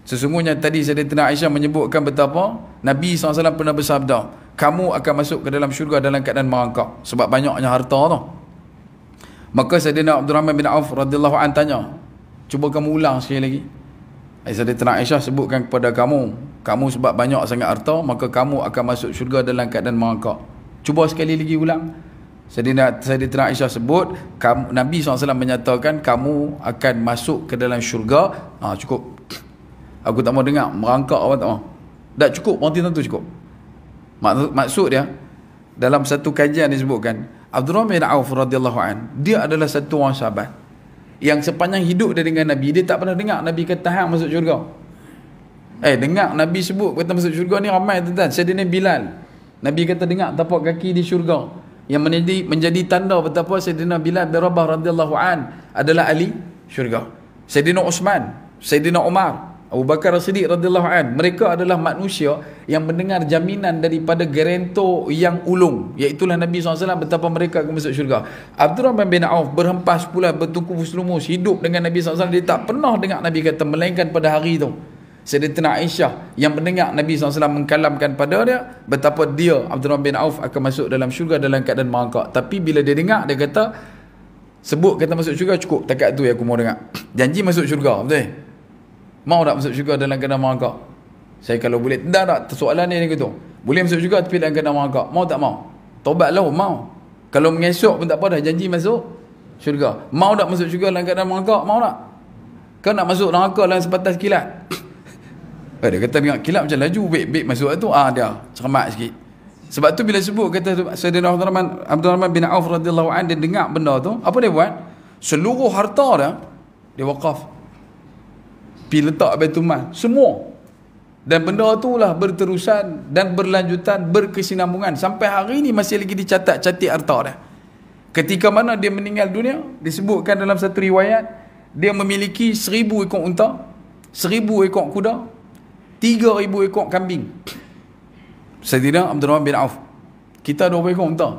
sesungguhnya tadi Sayyidatina Aisyah menyebutkan betapa Nabi SAW pernah bersabda, kamu akan masuk ke dalam syurga dalam keadaan merangkak sebab banyaknya harta tu. Maka Sayyidina Abdurrahman bin Auf radhiyallahu an tanya, cuba kamu ulang sekali lagi. Sayyidatina Aisyah sebutkan kepada kamu sebab banyak sangat harta, maka kamu akan masuk syurga dalam keadaan merangkak. Cuba sekali lagi ulang. Sayyidatina Aisyah sebut, Nabi SAW menyatakan kamu akan masuk ke dalam syurga. Cukup. Aku tak mau dengar merangkak apa tak mau. Tak cukup, berhenti tentu cukup. Maksud dia, dalam satu kajian disebutkan, Abdurrahman bin Auf radhiyallahu an, dia adalah satu orang sahabat yang sepanjang hidup dia dengan Nabi, dia tak pernah dengar Nabi kata hang masuk syurga. Dengar Nabi sebut kata masuk syurga ni ramai tuan-tuan. Sayyidina Bilal, Nabi kata dengar tapak kaki di syurga, yang menjadi tanda betapa Sayyidina Bilal bin Rabah radhiyallahu an adalah ahli syurga. Sayyidina Uthman, Sayyidina Umar, Abu Bakar As-Siddiq radhiyallahu an, mereka adalah manusia yang mendengar jaminan daripada garantor yang ulung, iaitulah Nabi SAW, betapa mereka akan masuk syurga. Abdurrahman bin Auf berhempas pula, bertukus lumus hidup dengan Nabi SAW. Dia tak pernah dengar Nabi kata, melainkan pada hari itu Sayyidatina Aisyah yang mendengar Nabi SAW mengkalamkan pada dia betapa dia, Abdurrahman bin Auf, akan masuk dalam syurga dalam keadaan merangkak. Tapi bila dia dengar, dia kata, sebut kata masuk syurga, cukup, takat tu yang aku mau dengar. Janji masuk syurga, betul? Mau tak masuk syurga dalam keadaan merangkak? Saya kalau boleh, tak, soalan ni gitu. Boleh masuk syurga tapi dalam keadaan merangkak. Mau tak mau? Tobatlah, mau. Kalau mengesok pun tak apa dah, janji masuk syurga. Mau tak masuk syurga dalam keadaan merangkak? Mau tak? Kau nak masuk neraka dalam sebatas kilat? Dia kata dengan kilat macam laju, baik masuk tu. Dia cermat sikit. Sebab tu bila sebut kata Sayyidina Abdurrahman bin Auf radhiyallahu an, dia dengar benda tu, apa dia buat? Seluruh harta dia wakaf, pergi letak Baitul Mal semua, dan benda itulah berterusan dan berlanjutan, berkesinambungan sampai hari ini masih lagi dicatat-catat harta dia. Ketika mana dia meninggal dunia, disebutkan dalam satu riwayat, dia memiliki 1000 ekor unta, 1000 ekor kuda, 3000 ekor kambing. Sayyidina Abdurrahman bin Auf, kita ada berapa ekor unta?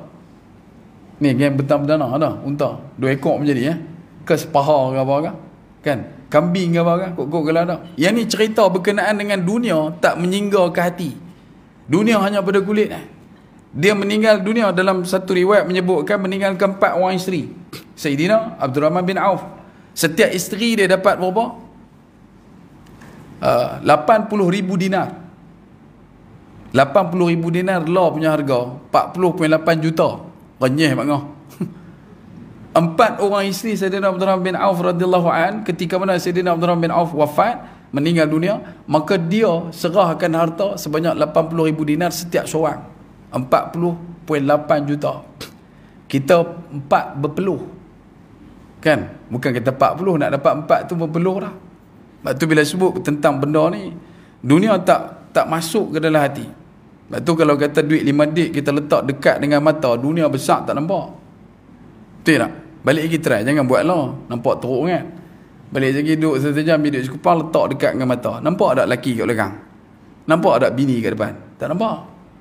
Ni yang betam-bedana ada unta 2 ekor menjadi ke sepaha ke apa ke, kan? Kambing ke apa kan, kok kalau ada. Yang ni cerita berkenaan dengan dunia, tak menyinggar ke hati. Dunia hanya pada kulit. Dia meninggal dunia, dalam satu riwayat menyebutkan meninggalkan 4 orang isteri. Sayyidina Abdurrahman bin Auf, setiap isteri dia dapat berapa? 80,000 dinar. 80,000 dinar law punya harga 40.8 juta. Renyah maknah. 4 orang isteri Sayyidina Abdurrahman bin Auf radhiyallahu an, ketika mana Sayyidina Abdurrahman bin Auf wafat, meninggal dunia, maka dia serahkan harta sebanyak 80,000 dinar setiap seorang. 40.8 juta. Kita 4 berpeluh. Kan? Bukan kita 40 nak dapat 4 tu berpeluh dah. Sebab tu bila sebut tentang benda ni, dunia tak masuk ke dalam hati. Sebab tu kalau kata duit 5 dik kita letak dekat dengan mata, dunia besar tak nampak. Betul tak? Balik lagi try, jangan buat lah. Nampak teruk kan? Balik lagi duduk sejam, duduk sekupang, letak dekat dengan mata. Nampak tak lelaki kat belakang? Nampak tak bini kat depan? Tak nampak.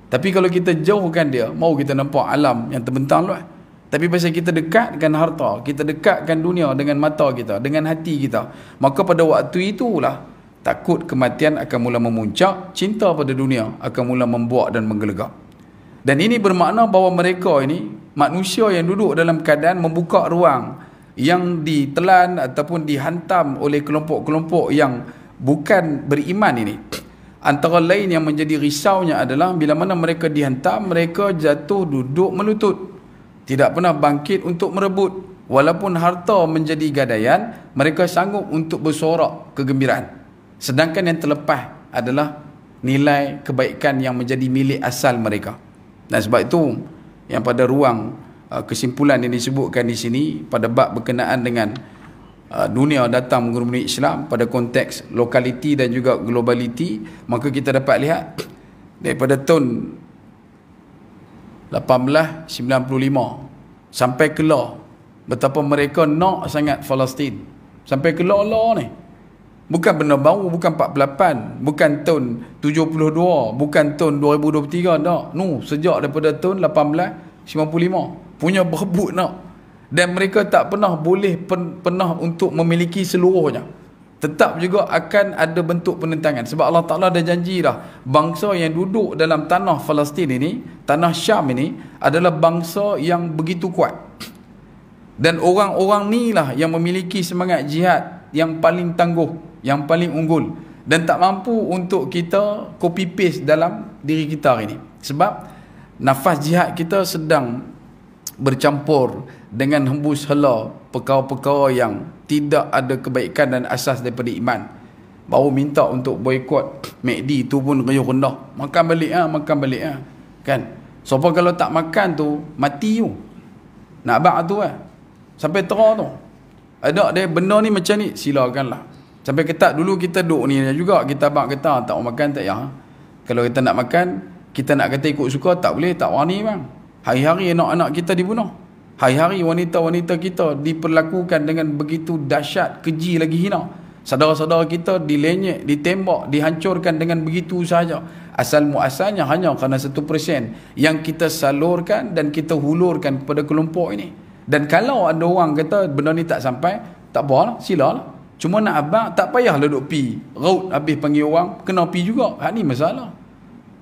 Tapi kalau kita jauhkan dia, mau kita nampak alam yang terbentang luas. Tapi pasal kita dekatkan harta, kita dekatkan dunia dengan mata kita, dengan hati kita, maka pada waktu itulah takut kematian akan mula memuncak, cinta pada dunia akan mula membuak dan menggelegak. Dan ini bermakna bahawa mereka ini, manusia yang duduk dalam keadaan membuka ruang yang ditelan ataupun dihantam oleh kelompok-kelompok yang bukan beriman ini. Antara lain yang menjadi risaunya adalah bila mana mereka dihantam, mereka jatuh duduk melutut, tidak pernah bangkit untuk merebut. Walaupun harta menjadi gadaian, mereka sanggup untuk bersorak kegembiraan. Sedangkan yang terlepas adalah nilai kebaikan yang menjadi milik asal mereka. Dan sebab itu yang pada ruang kesimpulan yang disebutkan di sini pada bab berkenaan dengan dunia datang mengerumuni Islam pada konteks lokaliti dan juga globaliti, maka kita dapat lihat daripada tahun 1895 sampai ke lah betapa mereka nak sangat Palestin. Sampai ke lah ni. Bukan benda baru, bukan 48, bukan tahun 72, bukan tahun 2023 tak. No, sejak daripada tahun 1855 punya berebut nak. Dan mereka tak pernah boleh pernah untuk memiliki seluruhnya. Tetap juga akan ada bentuk penentangan. Sebab Allah Ta'ala dah janji dah, bangsa yang duduk dalam tanah Palestin ini, tanah Syam ini, adalah bangsa yang begitu kuat. Dan orang-orang ni lah yang memiliki semangat jihad yang paling tangguh, yang paling unggul. Dan tak mampu untuk kita copy paste dalam diri kita hari ini. Sebab nafas jihad kita sedang bercampur dengan hembus hela perkara-perkara yang tidak ada kebaikan dan asas daripada iman. Baru minta untuk boikot MACD tu pun riuh rendah. Makan balik kan. So kalau tak makan tu mati tu. Nak bak tu sampai terah tu. Ada dia benda ni macam ni, silakanlah. Sampai ketat dulu kita duduk ni juga, kita abang kata tak mau makan tak ya. Kalau kita nak makan, kita nak kata ikut suka tak boleh, tak wani bang. Hari-hari anak-anak kita dibunuh. Hari-hari wanita-wanita kita diperlakukan dengan begitu dahsyat, keji lagi hina. Saudara-saudara kita dilenyek, ditembak, dihancurkan dengan begitu sahaja. Asal muasalnya hanya kerana 1% yang kita salurkan dan kita hulurkan kepada kelompok ini. Dan kalau ada orang kata benda ni tak sampai, tak apalah, silalah. Cuma nak abang, tak payahlah duduk pi. Raut habis panggil orang, kena pi juga. Hak ni masalah.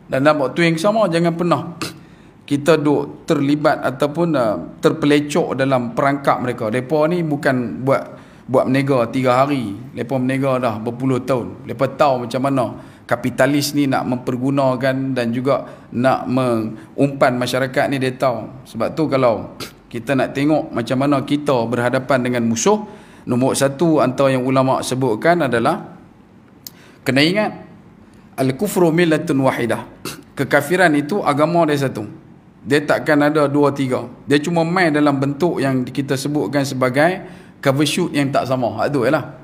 Dan dalam waktu yang sama, jangan pernah kita duk terlibat ataupun terpelecok dalam perangkap mereka. Mereka ni bukan buat menega 3 hari. Mereka menega dah berpuluh tahun. Mereka tahu macam mana kapitalis ni nak mempergunakan dan juga nak mengumpan masyarakat ni, dia tahu. Sebab tu kalau kita nak tengok macam mana kita berhadapan dengan musuh, nombor 1 antara yang ulama sebutkan adalah kena ingat al-kufru millatun wahidah. Kekafiran itu agama dia satu. Dia takkan ada 2, 3. Dia cuma main dalam bentuk yang kita sebutkan sebagai cover shoot yang tak sama. Itu lah.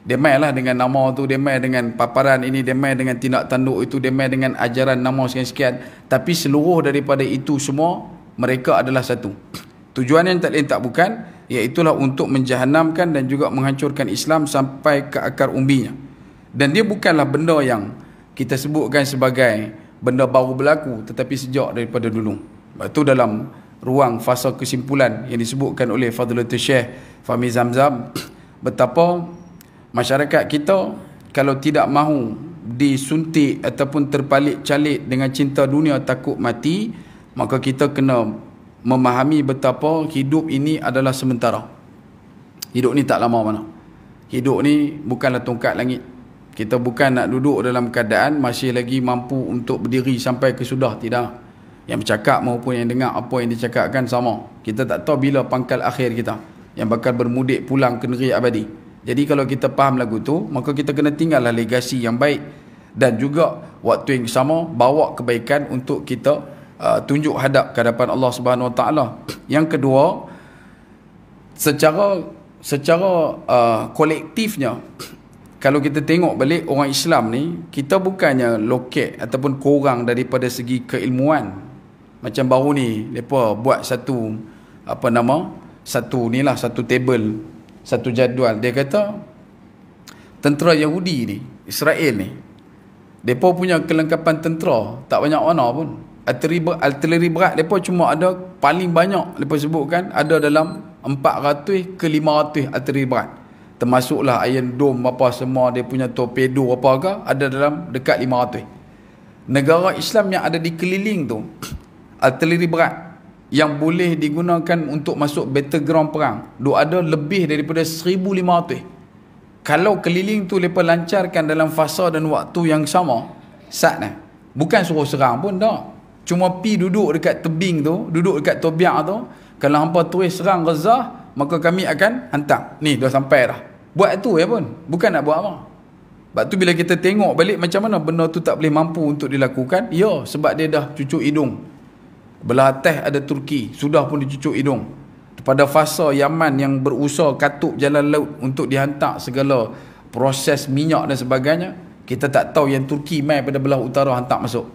Dia main lah dengan nama tu, dia main dengan paparan ini, dia main dengan tindak tanduk itu, dia main dengan ajaran nama sekian-sekian. Tapi seluruh daripada itu semua, mereka adalah satu. Tujuan yang tak lain tak bukan, iaitulah untuk menjahanamkan dan juga menghancurkan Islam sampai ke akar umbinya. Dan dia bukanlah benda yang kita sebutkan sebagai benda baru berlaku, tetapi sejak daripada dulu. Sebab itu dalam ruang fasa kesimpulan yang disebutkan oleh Fadilatul Syekh Fahmi Zamzam, betapa masyarakat kita kalau tidak mahu disuntik ataupun terpalit calik dengan cinta dunia takut mati, maka kita kena memahami betapa hidup ini adalah sementara. Hidup ni tak lama mana. Hidup ni bukanlah tongkat langit. Kita bukan nak duduk dalam keadaan masih lagi mampu untuk berdiri sampai ke sudah. Tidak. Yang bercakap maupun yang dengar apa yang dicakapkan sama. Kita tak tahu bila pangkal akhir kita yang bakal bermudik pulang ke negeri abadi. Jadi kalau kita faham lagu tu, maka kita kena tinggallah legasi yang baik dan juga waktu yang sama bawa kebaikan untuk kita tunjuk hadap ke hadapan Allah Subhanahu Wa Taala. Yang kedua, secara kolektifnya, kalau kita tengok balik orang Islam ni, kita bukannya loket ataupun kurang daripada segi keilmuan. Macam baru ni depa buat satu satu table, satu jadual. Dia kata tentera Yahudi ni, Israel ni, depa punya kelengkapan tentera tak banyak mana pun. Artileri berat depa cuma ada, paling banyak depa sebutkan ada dalam 400 ke 500 artileri berat. Termasuklah Iron Dome apa semua, dia punya torpedo apa ke, ada dalam dekat 500. Negara Islam yang ada di keliling tu, artileri berat yang boleh digunakan untuk masuk battleground perang, ada lebih daripada 1,500. Kalau keliling tu mereka lancarkan dalam fasa dan waktu yang sama, saatnya bukan suruh serang pun tak, cuma pi duduk dekat tebing tu, duduk dekat tobiak tu. Kalau hampa terus serang Gaza, maka kami akan hantar. Ni dah sampai dah. Buat tu ya pun, bukan nak buat apa. Sebab tu bila kita tengok balik macam mana benda tu tak boleh mampu untuk dilakukan, ya sebab dia dah cucuk hidung. Belah atas ada Turki, sudah pun dicucuk hidung. Pada fasa Yaman yang berusaha katup jalan laut untuk dihantar segala proses minyak dan sebagainya, kita tak tahu yang Turki mai pada belah utara hantar masuk.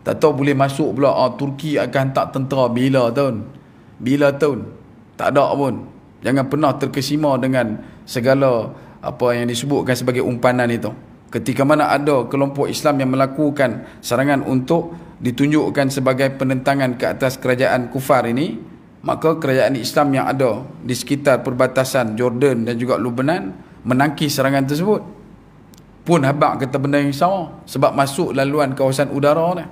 Tak tahu boleh masuk pula Turki akan hantar tentera bila tahun. Tak ada pun. Jangan pernah terkesima dengan segala apa yang disebutkan sebagai umpanan itu. Ketika mana ada kelompok Islam yang melakukan serangan untuk ditunjukkan sebagai penentangan ke atas kerajaan kufar ini, maka kerajaan Islam yang ada di sekitar perbatasan Jordan dan juga Lebanon menangkis serangan tersebut. Pun habaq kata benda yang sama, sebab masuk laluan kawasan udara ni.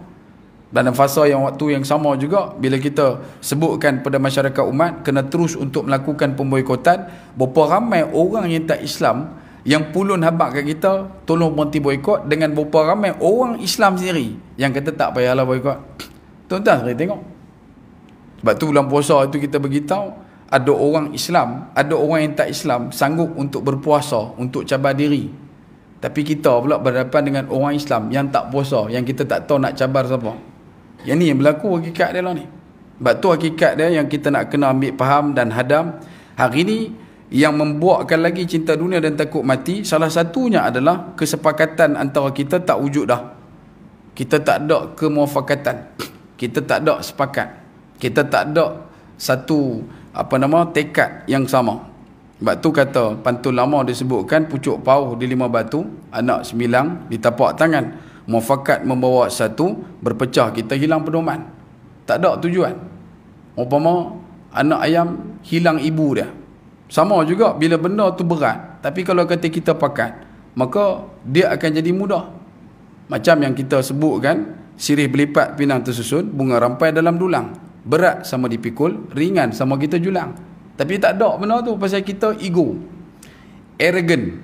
Dalam fasa yang waktu yang sama juga, bila kita sebutkan pada masyarakat umat kena terus untuk melakukan pemboikotan, berapa ramai orang yang tak Islam yang pulun habaq kat kita tolong berhenti boikot, dengan berapa ramai orang Islam sendiri yang kata tak payahlah boikot. Tuan-tuan saya tengok. Sebab tu bulan puasa itu kita beritahu, ada orang Islam, ada orang yang tak Islam sanggup untuk berpuasa, untuk cabar diri. Tapi kita pula berhadapan dengan orang Islam yang tak puasa, yang kita tak tahu nak cabar siapa. Yang ni yang berlaku hakikat dia lah ni. Sebab tu hakikat dia yang kita nak kena ambil faham dan hadam. Hari ni yang membuatkan lagi cinta dunia dan takut mati, salah satunya adalah kesepakatan antara kita tak wujud dah. Kita tak ada kemuafakatan. Kita tak ada sepakat. Kita tak ada satu tekad yang sama. Sebab tu kata pantun lama disebutkan, pucuk pauh di 5 batu, anak 9 di tapak tangan. Muafakat membawa satu, berpecah kita hilang pedoman. Tak ada tujuan. Umpama anak ayam hilang ibu dia. Sama juga bila benda tu berat, tapi kalau kata kita pakat, maka dia akan jadi mudah. Macam yang kita sebutkan, sirih berlipat pinang tersusun, bunga rampai dalam dulang. Berat sama dipikul, ringan sama kita julang. Tapi tak ada benda tu, pasal kita ego, arrogant,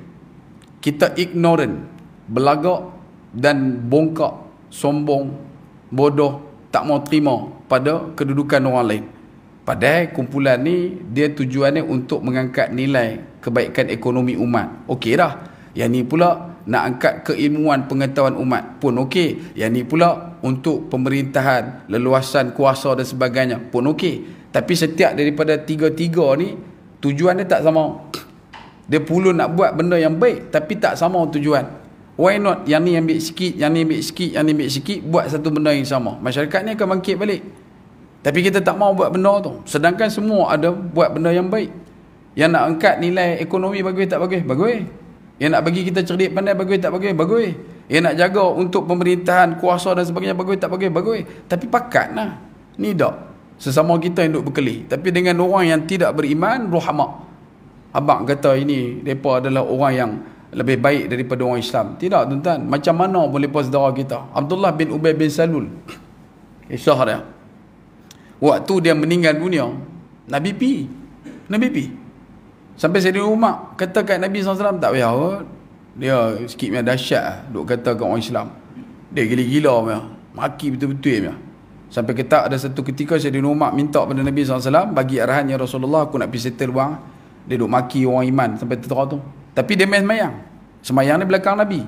kita ignorant, belagak dan bongkak, sombong, bodoh, tak mau terima pada kedudukan orang lain. Padahal kumpulan ni dia tujuannya untuk mengangkat nilai kebaikan ekonomi umat. Okey dah. Yang ni pula nak angkat keilmuan pengetahuan umat pun okey. Yang ni pula untuk pemerintahan, leluasan kuasa dan sebagainya pun okey. Tapi setiap daripada tiga-tiga ni tujuan dia tak sama. Dia pulun nak buat benda yang baik tapi tak sama tujuan. Why not yang ni ambil sikit, yang ni ambil sikit, yang ni ambil sikit, buat satu benda yang sama. Masyarakat ni akan bangkit balik. Tapi kita tak mau buat benda tu. Sedangkan semua ada buat benda yang baik. Yang nak angkat nilai ekonomi bagus tak bagus? Bagus. Yang nak bagi kita cerdik pandai bagus tak bagus? Bagus. Yang nak jaga untuk pemerintahan, kuasa dan sebagainya bagus tak bagus? Bagus. Tapi pakat lah. Ni tak. Sesama kita yang duduk berkelih. Tapi dengan orang yang tidak beriman, rohamak. Abang kata ini, mereka adalah orang yang lebih baik daripada orang Islam. Tidak tuan-tuan. Macam mana boleh pas saudara kita? Abdullah bin Ubay bin Salul. Kisah dia. Waktu dia meninggal dunia, Nabi pi. Sampai Sayyidina Umar kata kat Nabi SAW, tak payah. Dia sikit punya dahsyat duk kata kat orang Islam. Dia gila-gila punya, maki betul-betul punya. Sampai ketak ada satu ketika Sayyidina Umar minta pada Nabi SAW bagi arahan, ya Rasulullah, aku nak pergi settle bang. Dia duk maki orang iman sampai tertera tu. Tapi dia main semayang. Semayang ni belakang Nabi.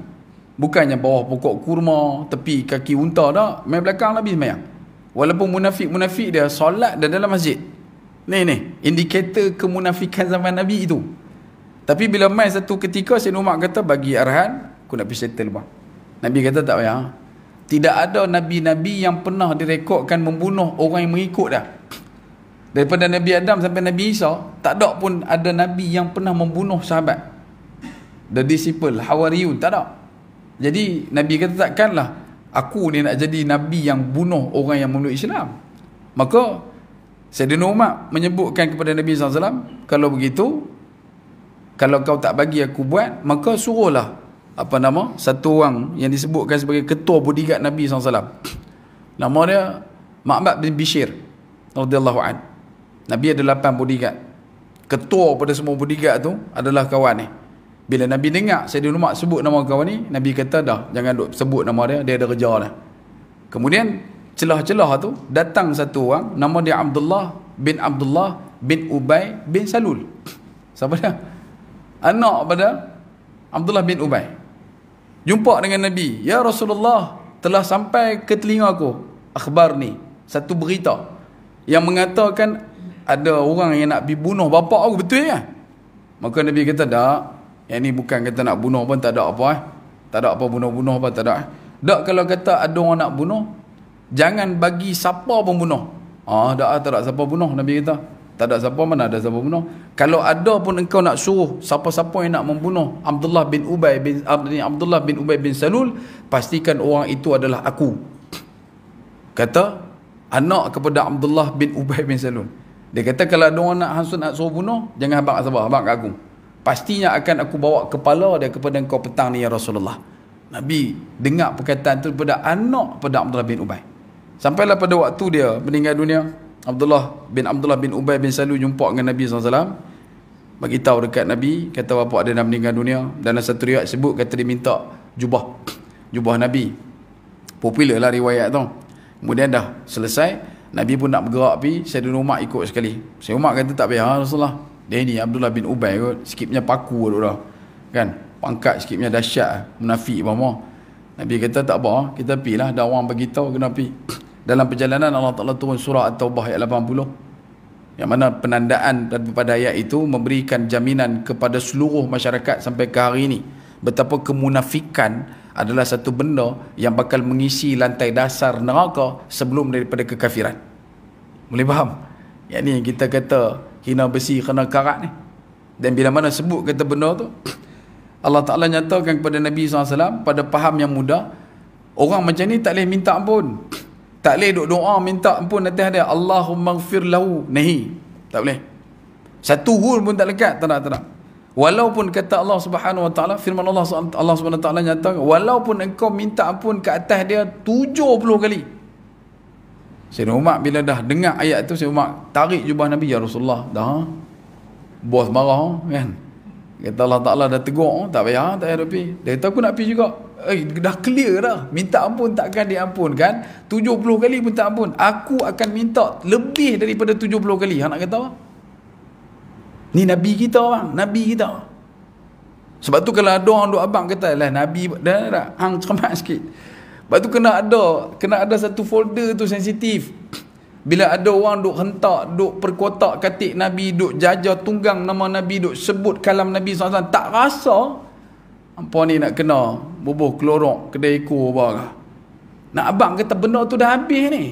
Bukannya bawah pokok kurma, tepi kaki unta dah, main belakang Nabi semayang. Walaupun munafik-munafik dia solat dan dalam masjid. Ni indikator kemunafikan zaman Nabi itu. Tapi bila main satu ketika Sayyidina Umar kata bagi arahan, aku nak pergi settle bang. Nabi kata tak payah. Tidak ada Nabi-Nabi yang pernah direkodkan membunuh orang yang mengikut dah. Daripada Nabi Adam sampai Nabi Isa, tak ada pun ada Nabi yang pernah membunuh sahabat. The disciple, Hawariyun, tak ada. Jadi Nabi kata takkanlah aku ni nak jadi Nabi yang bunuh orang yang memeluk Islam. Maka Sayyidina Umar menyebutkan kepada Nabi SAW, kalau begitu, kalau kau tak bagi aku buat, maka suruhlah satu orang yang disebutkan sebagai ketua bodyguard Nabi SAW. Nama dia Ma'bad bin Bishir radhiyallahu an. Nabi ada 8 bodyguard. Ketua pada semua bodyguard tu adalah kawan ni. Bila Nabi dengar Sayyidina Umar sebut nama kawan ni, Nabi kata dah, jangan duk sebut nama dia, dia ada kerja dah. Kemudian celah-celah tu datang satu orang, nama dia Abdullah bin Ubay bin Salul. Siapa dia? Anak pada Abdullah bin Ubay. Jumpa dengan Nabi, ya Rasulullah, telah sampai ke telinga aku akhbar ni, satu berita yang mengatakan ada orang yang nak pergi bunuh bapa aku, betul ya? Maka Nabi kata, tak, yang ni bukan kata nak bunuh pun, tak ada apa tak ada apa bunuh-bunuh apa, tak ada. Tak, kalau kata ada orang nak bunuh, jangan bagi siapa pun bunuh. Tak ada siapa bunuh. Nabi kata, tak ada siapa, mana ada siapa bunuh. Kalau ada pun engkau nak suruh siapa-siapa yang nak membunuh Abdullah bin Ubay bin Salul, pastikan orang itu adalah aku. Kata anak kepada Abdullah bin Ubay bin Salul. Dia kata kalau ada orang nak suruh bunuh, jangan abang kat aku. Pastinya akan aku bawa kepala dia kepada engkau petang ni, ya Rasulullah. Nabi dengar perkataan itu daripada anak pada Abdullah bin Ubay. Sampailah pada waktu dia meninggal dunia, Abdullah bin Ubay bin Salul jumpa dengan Nabi SAW, bagi tahu dekat Nabi, kata bapa dia dah meninggal dunia. Dan satu riwayat sebut kata dia minta jubah Nabi. Popular lah riwayat tu. Kemudian dah selesai, Nabi pun nak bergerak pergi, Sayyidina Umar ikut sekali. Sayyidina Umar kata tak payah Rasulullah, dia ni Abdullah bin Ubay kot, sikitnya paku tu dah, kan, pangkat sikitnya dahsyat, munafik apa. Nabi kata tak apa, kita pergi lah, ada orang beritahu kena pergi. Dalam perjalanan Allah Ta'ala turun surah At-Taubah ayat 80, yang mana penandaan daripada ayat itu memberikan jaminan kepada seluruh masyarakat sampai ke hari ini betapa kemunafikan adalah satu benda yang bakal mengisi lantai dasar neraka sebelum daripada kekafiran. Boleh faham? Yang ni kita kata hina besi kena karat ni. Dan bila mana sebut kata benda tu, Allah Ta'ala nyatakan kepada Nabi SAW pada faham yang mudah, orang macam ni tak boleh minta ampun. Tak boleh duk doa minta ampun atas dia, Allahumma ghfir lahu, nahi. Tak boleh. Satu huruf pun tak lekat, tak nak. Walaupun kata Allah Subhanahu Wa Ta'ala, firman Allah Subhanahu Wa Ta'ala nyatakan, walaupun engkau minta ampun ke atas dia 70 kali. Sayyidina Umar bila dah dengar ayat tu, Sayyidina Umar tarik jubah Nabi, ya Rasulullah, dah bos marah kan. Kata Allah Ta'ala dah tegur, tak payah pergi. Dia kata aku nak pergi juga. Dah clear dah, minta ampun takkan diampunkan, 70 kali pun tak ampun, aku akan minta lebih daripada 70 kali. Hang nak kata apa? Ni Nabi kita bang, Nabi kita. Sebab tu kalau ada orang duk abang kata lah Nabi dah hang cermat sikit. Sebab tu kena ada satu folder tu sensitif. Bila ada orang duk hentak, duk perkotak katik Nabi, duk jajar tunggang nama Nabi, duk sebut kalam Nabi SAW, tak rasa apa ni nak kena bubuh kelorok kedai ekor apa. Nak abang kata benda tu dah habis ni.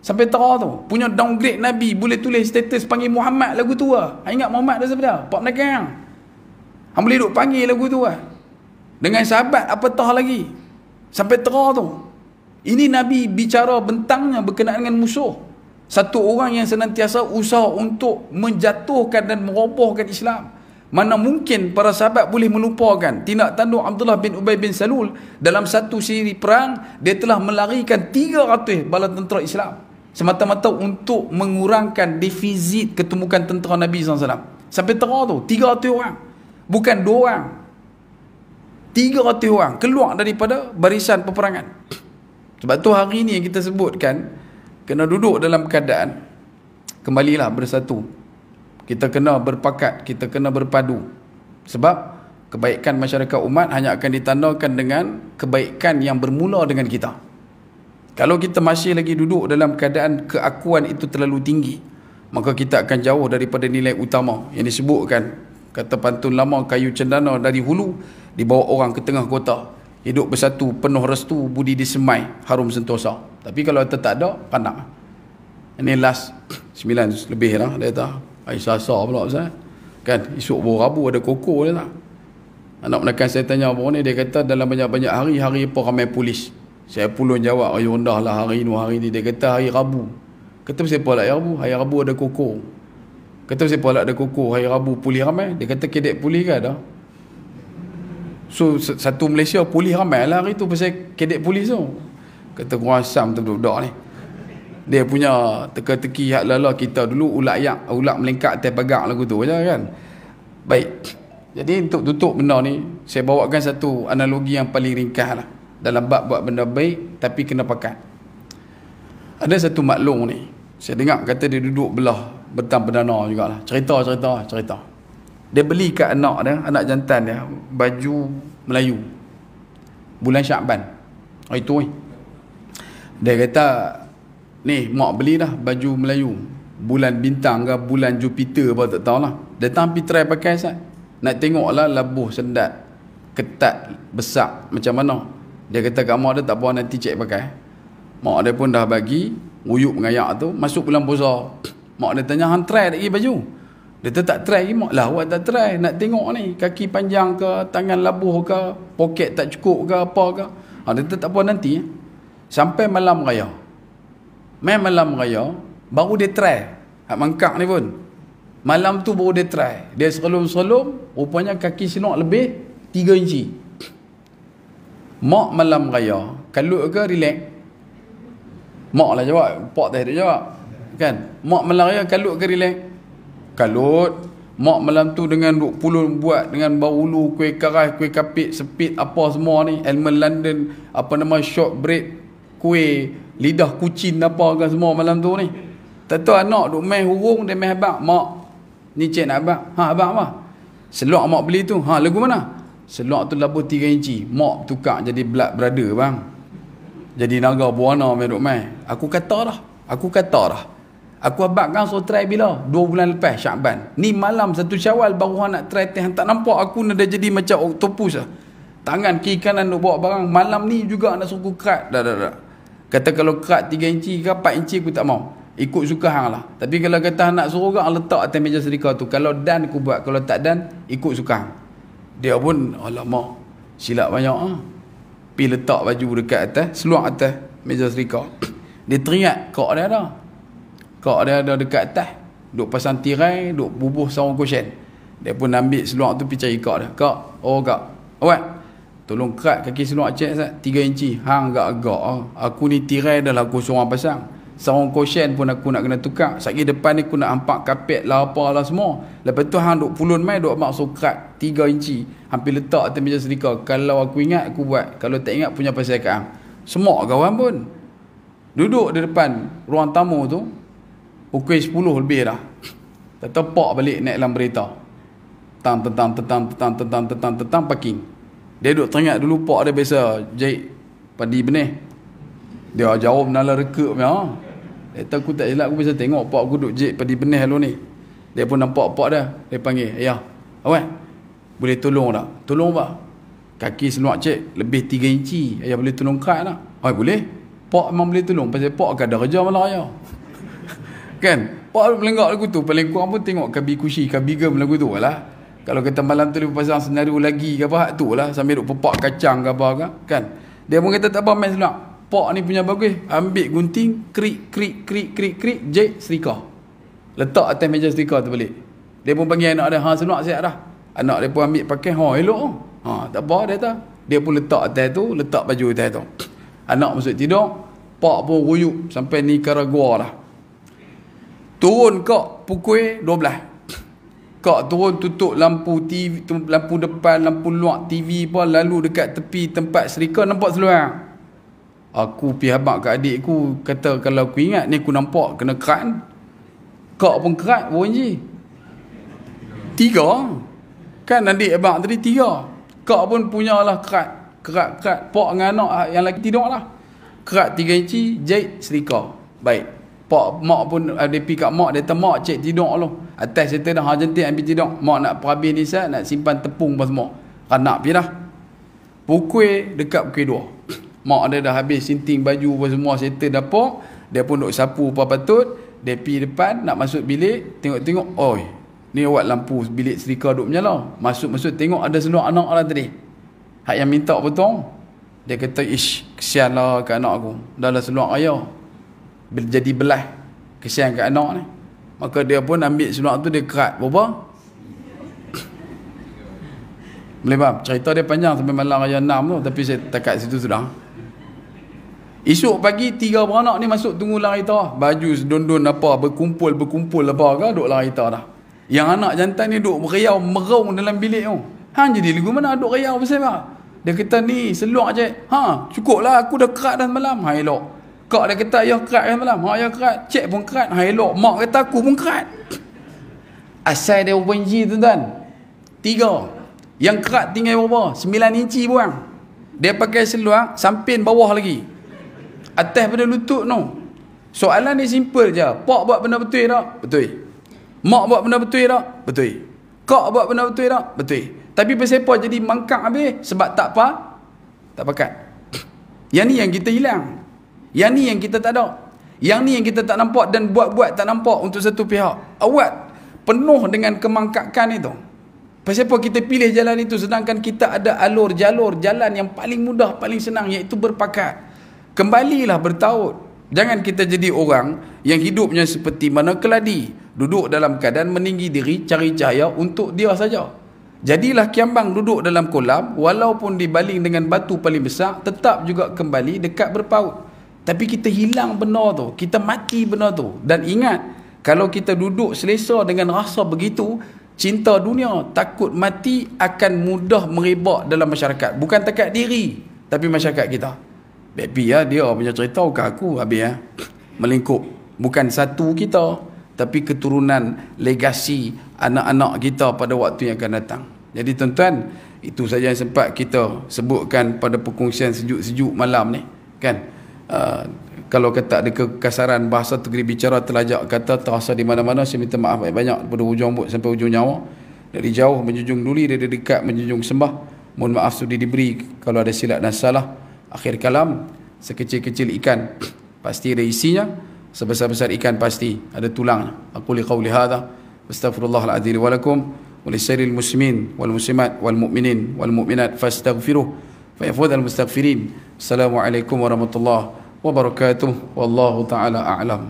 Sampai terah tu punya downgrade Nabi, boleh tulis status panggil Muhammad lagu tu lah. Ingat Muhammad dah sebenarnya Pak Menegang. Hang boleh duk panggil lagu tu lah. Dengan sahabat apatah lagi. Sampai terah tu. Ini Nabi bicara bentangnya berkenaan dengan musuh. Satu orang yang senantiasa usaha untuk menjatuhkan dan merobohkan Islam. Mana mungkin para sahabat boleh melupakan tindak tanduk Abdullah bin Ubay bin Salul dalam satu siri perang, dia telah melarikan 300 bala tentera Islam semata-mata untuk mengurangkan defisit ketemukan tentera Nabi SAW. Sampai terang tu 300 orang, bukan 2 orang, 300 orang keluar daripada barisan peperangan. Sebab tu hari ni yang kita sebutkan, kena duduk dalam keadaan, kembalilah bersatu. Kita kena berpakat, kita kena berpadu. Sebab kebaikan masyarakat umat hanya akan ditandakan dengan kebaikan yang bermula dengan kita. Kalau kita masih lagi duduk dalam keadaan keakuan itu terlalu tinggi, maka kita akan jauh daripada nilai utama yang disebutkan. Kata pantun lama, kayu cendana dari hulu dibawa orang ke tengah kota. Hidup bersatu, penuh restu, budi disemai, harum sentosa. Tapi kalau kita tak ada, pandang. Ini last 9 lebih lah. Dia kata, hari Selasa pula Ustaz. Kan, esok baru Rabu ada koko dia tak. Anak menekan saya tanya apa ni, dia kata dalam banyak-banyak hari apa ramai polis. Saya pulun jawab, hari rendah lah hari ni. Dia kata hari Rabu. Kata siapa lah hari Rabu? Hari Rabu ada koko. Kata siapa lah ada koko, hari Rabu polis ramai. Dia kata kedek polis ke ada? So satu Malaysia polis ramai lah hari tu pasal kedek polis tu. Kata kurang asam tu budak ni. Dia punya teka-teki hak lala kita dulu ulak melengkak atas pagar lagu tu je kan. Baik. Jadi untuk tutup benda ni, saya bawakan satu analogi yang paling ringkas lah. Dalam bab buat benda baik tapi kena pakat. Ada satu maklum ni, saya dengar kata dia duduk belah betang perdana jugalah. Cerita. Dia beli kat anak dia, anak jantan dia, baju Melayu bulan Syakban. Itu dia kata, ni mak beli dah baju Melayu bulan bintang ke bulan Jupiter apa tak tahulah. Datang pergi try pakai Ustaz. Nak tengoklah labuh sendat, ketat, besar macam mana. Dia kata kat mak dia, tak apa nanti cek pakai. Mak dia pun dah bagi uyup mengayak tu. Masuk bulan puasa, mak dia tanya, hang try tak pergi baju? Dia tak try lagi. Mak lah, awak tak try, nak tengok ni kaki panjang ke, tangan labuh ke, poket tak cukup ke apa ke. Dia tak apa nanti. Sampai malam raya, malam raya baru dia try. Hak mangkak ni pun malam tu baru dia try. Dia serelum rupanya kaki silok lebih 3 inci. Mak malam raya kalut ke relax? Mak lah jawab, pak teh dia jawab kan. Mak malam raya kalut ke relax? Kalut. Mak malam tu dengan duk pulun buat dengan bahulu, kuih karas, kuih kapit, sepit apa semua ni, almond London, apa nama short bread, kuih lidah kucing apa ke semua malam tu ni. Tak tahu anak duk main hurung, dia main abang. Mak, ni cik nak abang. Abang apa? Selok mak beli tu. Lagu mana? Selok tu labuh 3 inci. Mak tukar jadi blood brother bang. Jadi naga buana main duk main. Aku kata dah. Aku abang kan so try bila? 2 bulan lepas Syakban. Ni malam 1 Syawal baru hang nak try teh. Tak nampak aku dah jadi macam octopus lah. Tangan kiri kanan duk bawa barang. Malam ni juga nak suruh kerat. Dah. Kata kalau kerat 3 inci ke 4 inci aku tak mau. Ikut suka hang lah. Tapi kalau kata nak suruh orang letak atas meja sedekah tu. Kalau dan aku buat. Kalau tak dan, ikut suka hang. Dia pun, alamak, silap banyak ah. Pergi letak baju dekat atas, seluar atas meja sedekah. Dia teringat kak dia ada. Kak dia ada dekat atas. Duk pasang tirai, duk bubuh sarung kosyen. Dia pun ambil seluar tu pergi cari kak dia. Kak, kak. Awak, tolong kerat kaki seluar cik Ustaz, 3 inci. Hang agak-agak ah. Aku ni tirai dah lah aku seorang pasang. Sarung kosyen pun aku nak kena tukar. Sekali depan ni aku nak hampak kapet lah apalah semua. Lepas tu hang duk pulun mai duk maksud kerat 3 inci. Hampir letak atas meja sedekah. Kalau aku ingat aku buat. Kalau tak ingat punya pasal kat hang. Semua kawan pun duduk di depan ruang tamu tu. Pukul 10 lebih dah. Tertepak balik naik dalam berita. Tentang parking. Dia duduk teringat dulu pak dia biasa jahit padi benih. Dia jauh menala reka punya. Dia aku tak elak, aku biasa tengok pak aku duduk jahit padi benih dulu ni. Dia pun nampak pak dia. Dia panggil, ayah, awak boleh tolong tak? Tolong pak. Kaki seluar cik lebih 3 inci. Ayah boleh tolong kerat tak? Boleh. Pak memang boleh tolong. Pasal pak akan ada kerja malah ayah. Kan? Pak melenggak lagu tu. Paling kurang pun tengok Kabi Kushi, Kabi Gem lagu tu lah. Kalau kita malam tu dia pasang senario lagi ke apa tu lah. Sambil duk pepak kacang ke apa kan. Dia pun kata tak apa main seluar. Pak ni punya bagus. Ambil gunting, krik, jahit sedekah. Letak atas meja sedekah tu balik. Dia pun panggil anak dia, seluar siap dah. Anak dia pun ambil pakai, elok. Tak apa dia tak. Dia pun letak atas tu, letak baju atas tu. Anak masuk tidur, pak pun ruyuk sampai Nicaragua lah. Turun kak pukul 12. Kak turun tutup lampu TV, lampu depan, lampu luar TV pun, lalu dekat tepi tempat serika nampak seluar. Aku pergi habaq kat adik aku, kata kalau aku ingat ni aku nampak kena kerat. Kak pun kerat pun je. 3. Kan adik abang tadi 3. Kak pun punyalah kerat. Kerat. Pak dengan anak yang lagi tidur lah. Kerat 3 inci, jahit serika. Baik. Pak, mak pun ada pergi kat mak, dia kata mak cik tidur lah. Atas cerita dah, jentik ambil tidur. Mak nak perhabis ni sat, nak simpan tepung apa semua. Anak pergi dah. Pukul dekat pukul 2. Mak dia dah habis sinting baju apa semua, settle dapur. Dia pun duk sapu apa patut. Dia pergi depan, nak masuk bilik. Tengok-tengok, oi, ni awak lampu bilik serika duk menyala. Masuk-masuk tengok ada seluar anak lah tadi. Hak yang minta potong. Dia kata, ish, kesian lah kat anak aku. Dah lah seluar ayah. Jadi belah. Kesian kat anak ni. Maka dia pun ambil seluar tu, dia kerat. Berapa? Boleh faham? Cerita dia panjang sampai malam raya 6 tu. Tapi saya takat situ sudah. Esok pagi 3 beranak ni masuk tunggu lari tah. Baju sedondon apa, berkumpul apa ke, duk lari tah dah. Yang anak jantan ni duk meriau, merung dalam bilik tu. Hang jadi lagu mana duk riau pasal apa? Dia kata ni seluar je. Ha, cukup lah, aku dah kerat dah semalam. Ha, elok. Kak dia kata ayah kerat dah semalam. Ha, ayah kerat. Cik pun kerat. Ha, elok. Mak kata aku pun kerat. Asal dia berapa inci tuan-tuan? 3. Yang kerat tinggal berapa? 9 inci buang. Dia pakai seluar samping bawah lagi. Atas pada lutut no. Soalan ni simple je. Pak buat benda betul tak? Betul. Mak buat benda betul tak? Betul. Kak buat benda betul tak? Betul. Tapi pasal apa jadi mangkak habis? Sebab tak apa? Tak pakat. Yang ni yang kita hilang. Yang ni yang kita tak ada. Yang ni yang kita tak nampak dan buat-buat tak nampak untuk satu pihak. Awak penuh dengan kemangkakan itu. Pasal apa kita pilih jalan itu sedangkan kita ada alur-jalur jalan yang paling mudah, paling senang, iaitu berpakat. Kembalilah bertaut. Jangan kita jadi orang yang hidupnya seperti mana keladi. Duduk dalam keadaan meninggi diri, cari cahaya untuk dia saja. Jadilah kiambang duduk dalam kolam, walaupun dibaling dengan batu paling besar, tetap juga kembali dekat berpaut. Tapi kita hilang benda tu, kita mati benda tu. Dan ingat, kalau kita duduk selesa dengan rasa begitu, cinta dunia, takut mati akan mudah merebak dalam masyarakat. Bukan takat diri, tapi masyarakat kita. Baby ya, dia punya cerita ke aku habis ya. Melingkup. Bukan satu kita, tapi keturunan legasi anak-anak kita pada waktu yang akan datang. Jadi tuan-tuan, itu saja yang sempat kita sebutkan pada perkongsian sejuk-sejuk malam ni, kan? Kalau kata ada kekasaran bahasa tergeri bicara terlajak kata terasa di mana-mana, saya minta maaf banyak daripada ujung rambut sampai ujung nyawa. Dari jauh menjunjung duli, dari dekat menjunjung sembah. Mohon maaf sudi diberi kalau ada silap dan salah. Akhir kalam, sekecil-kecil ikan pasti ada isinya, sebesar-besar ikan pasti ada tulangnya. Aku li qawli hadha astaghfirullahaladzim wa lakum wa lisairil muslimin wal muslimat wal mu'minin wal mu'minat fastaghfiruh fa yafudhal mustaghfirin. Assalamualaikum warahmatullahi wabarakatuh. Wallahu ta'ala a'lam.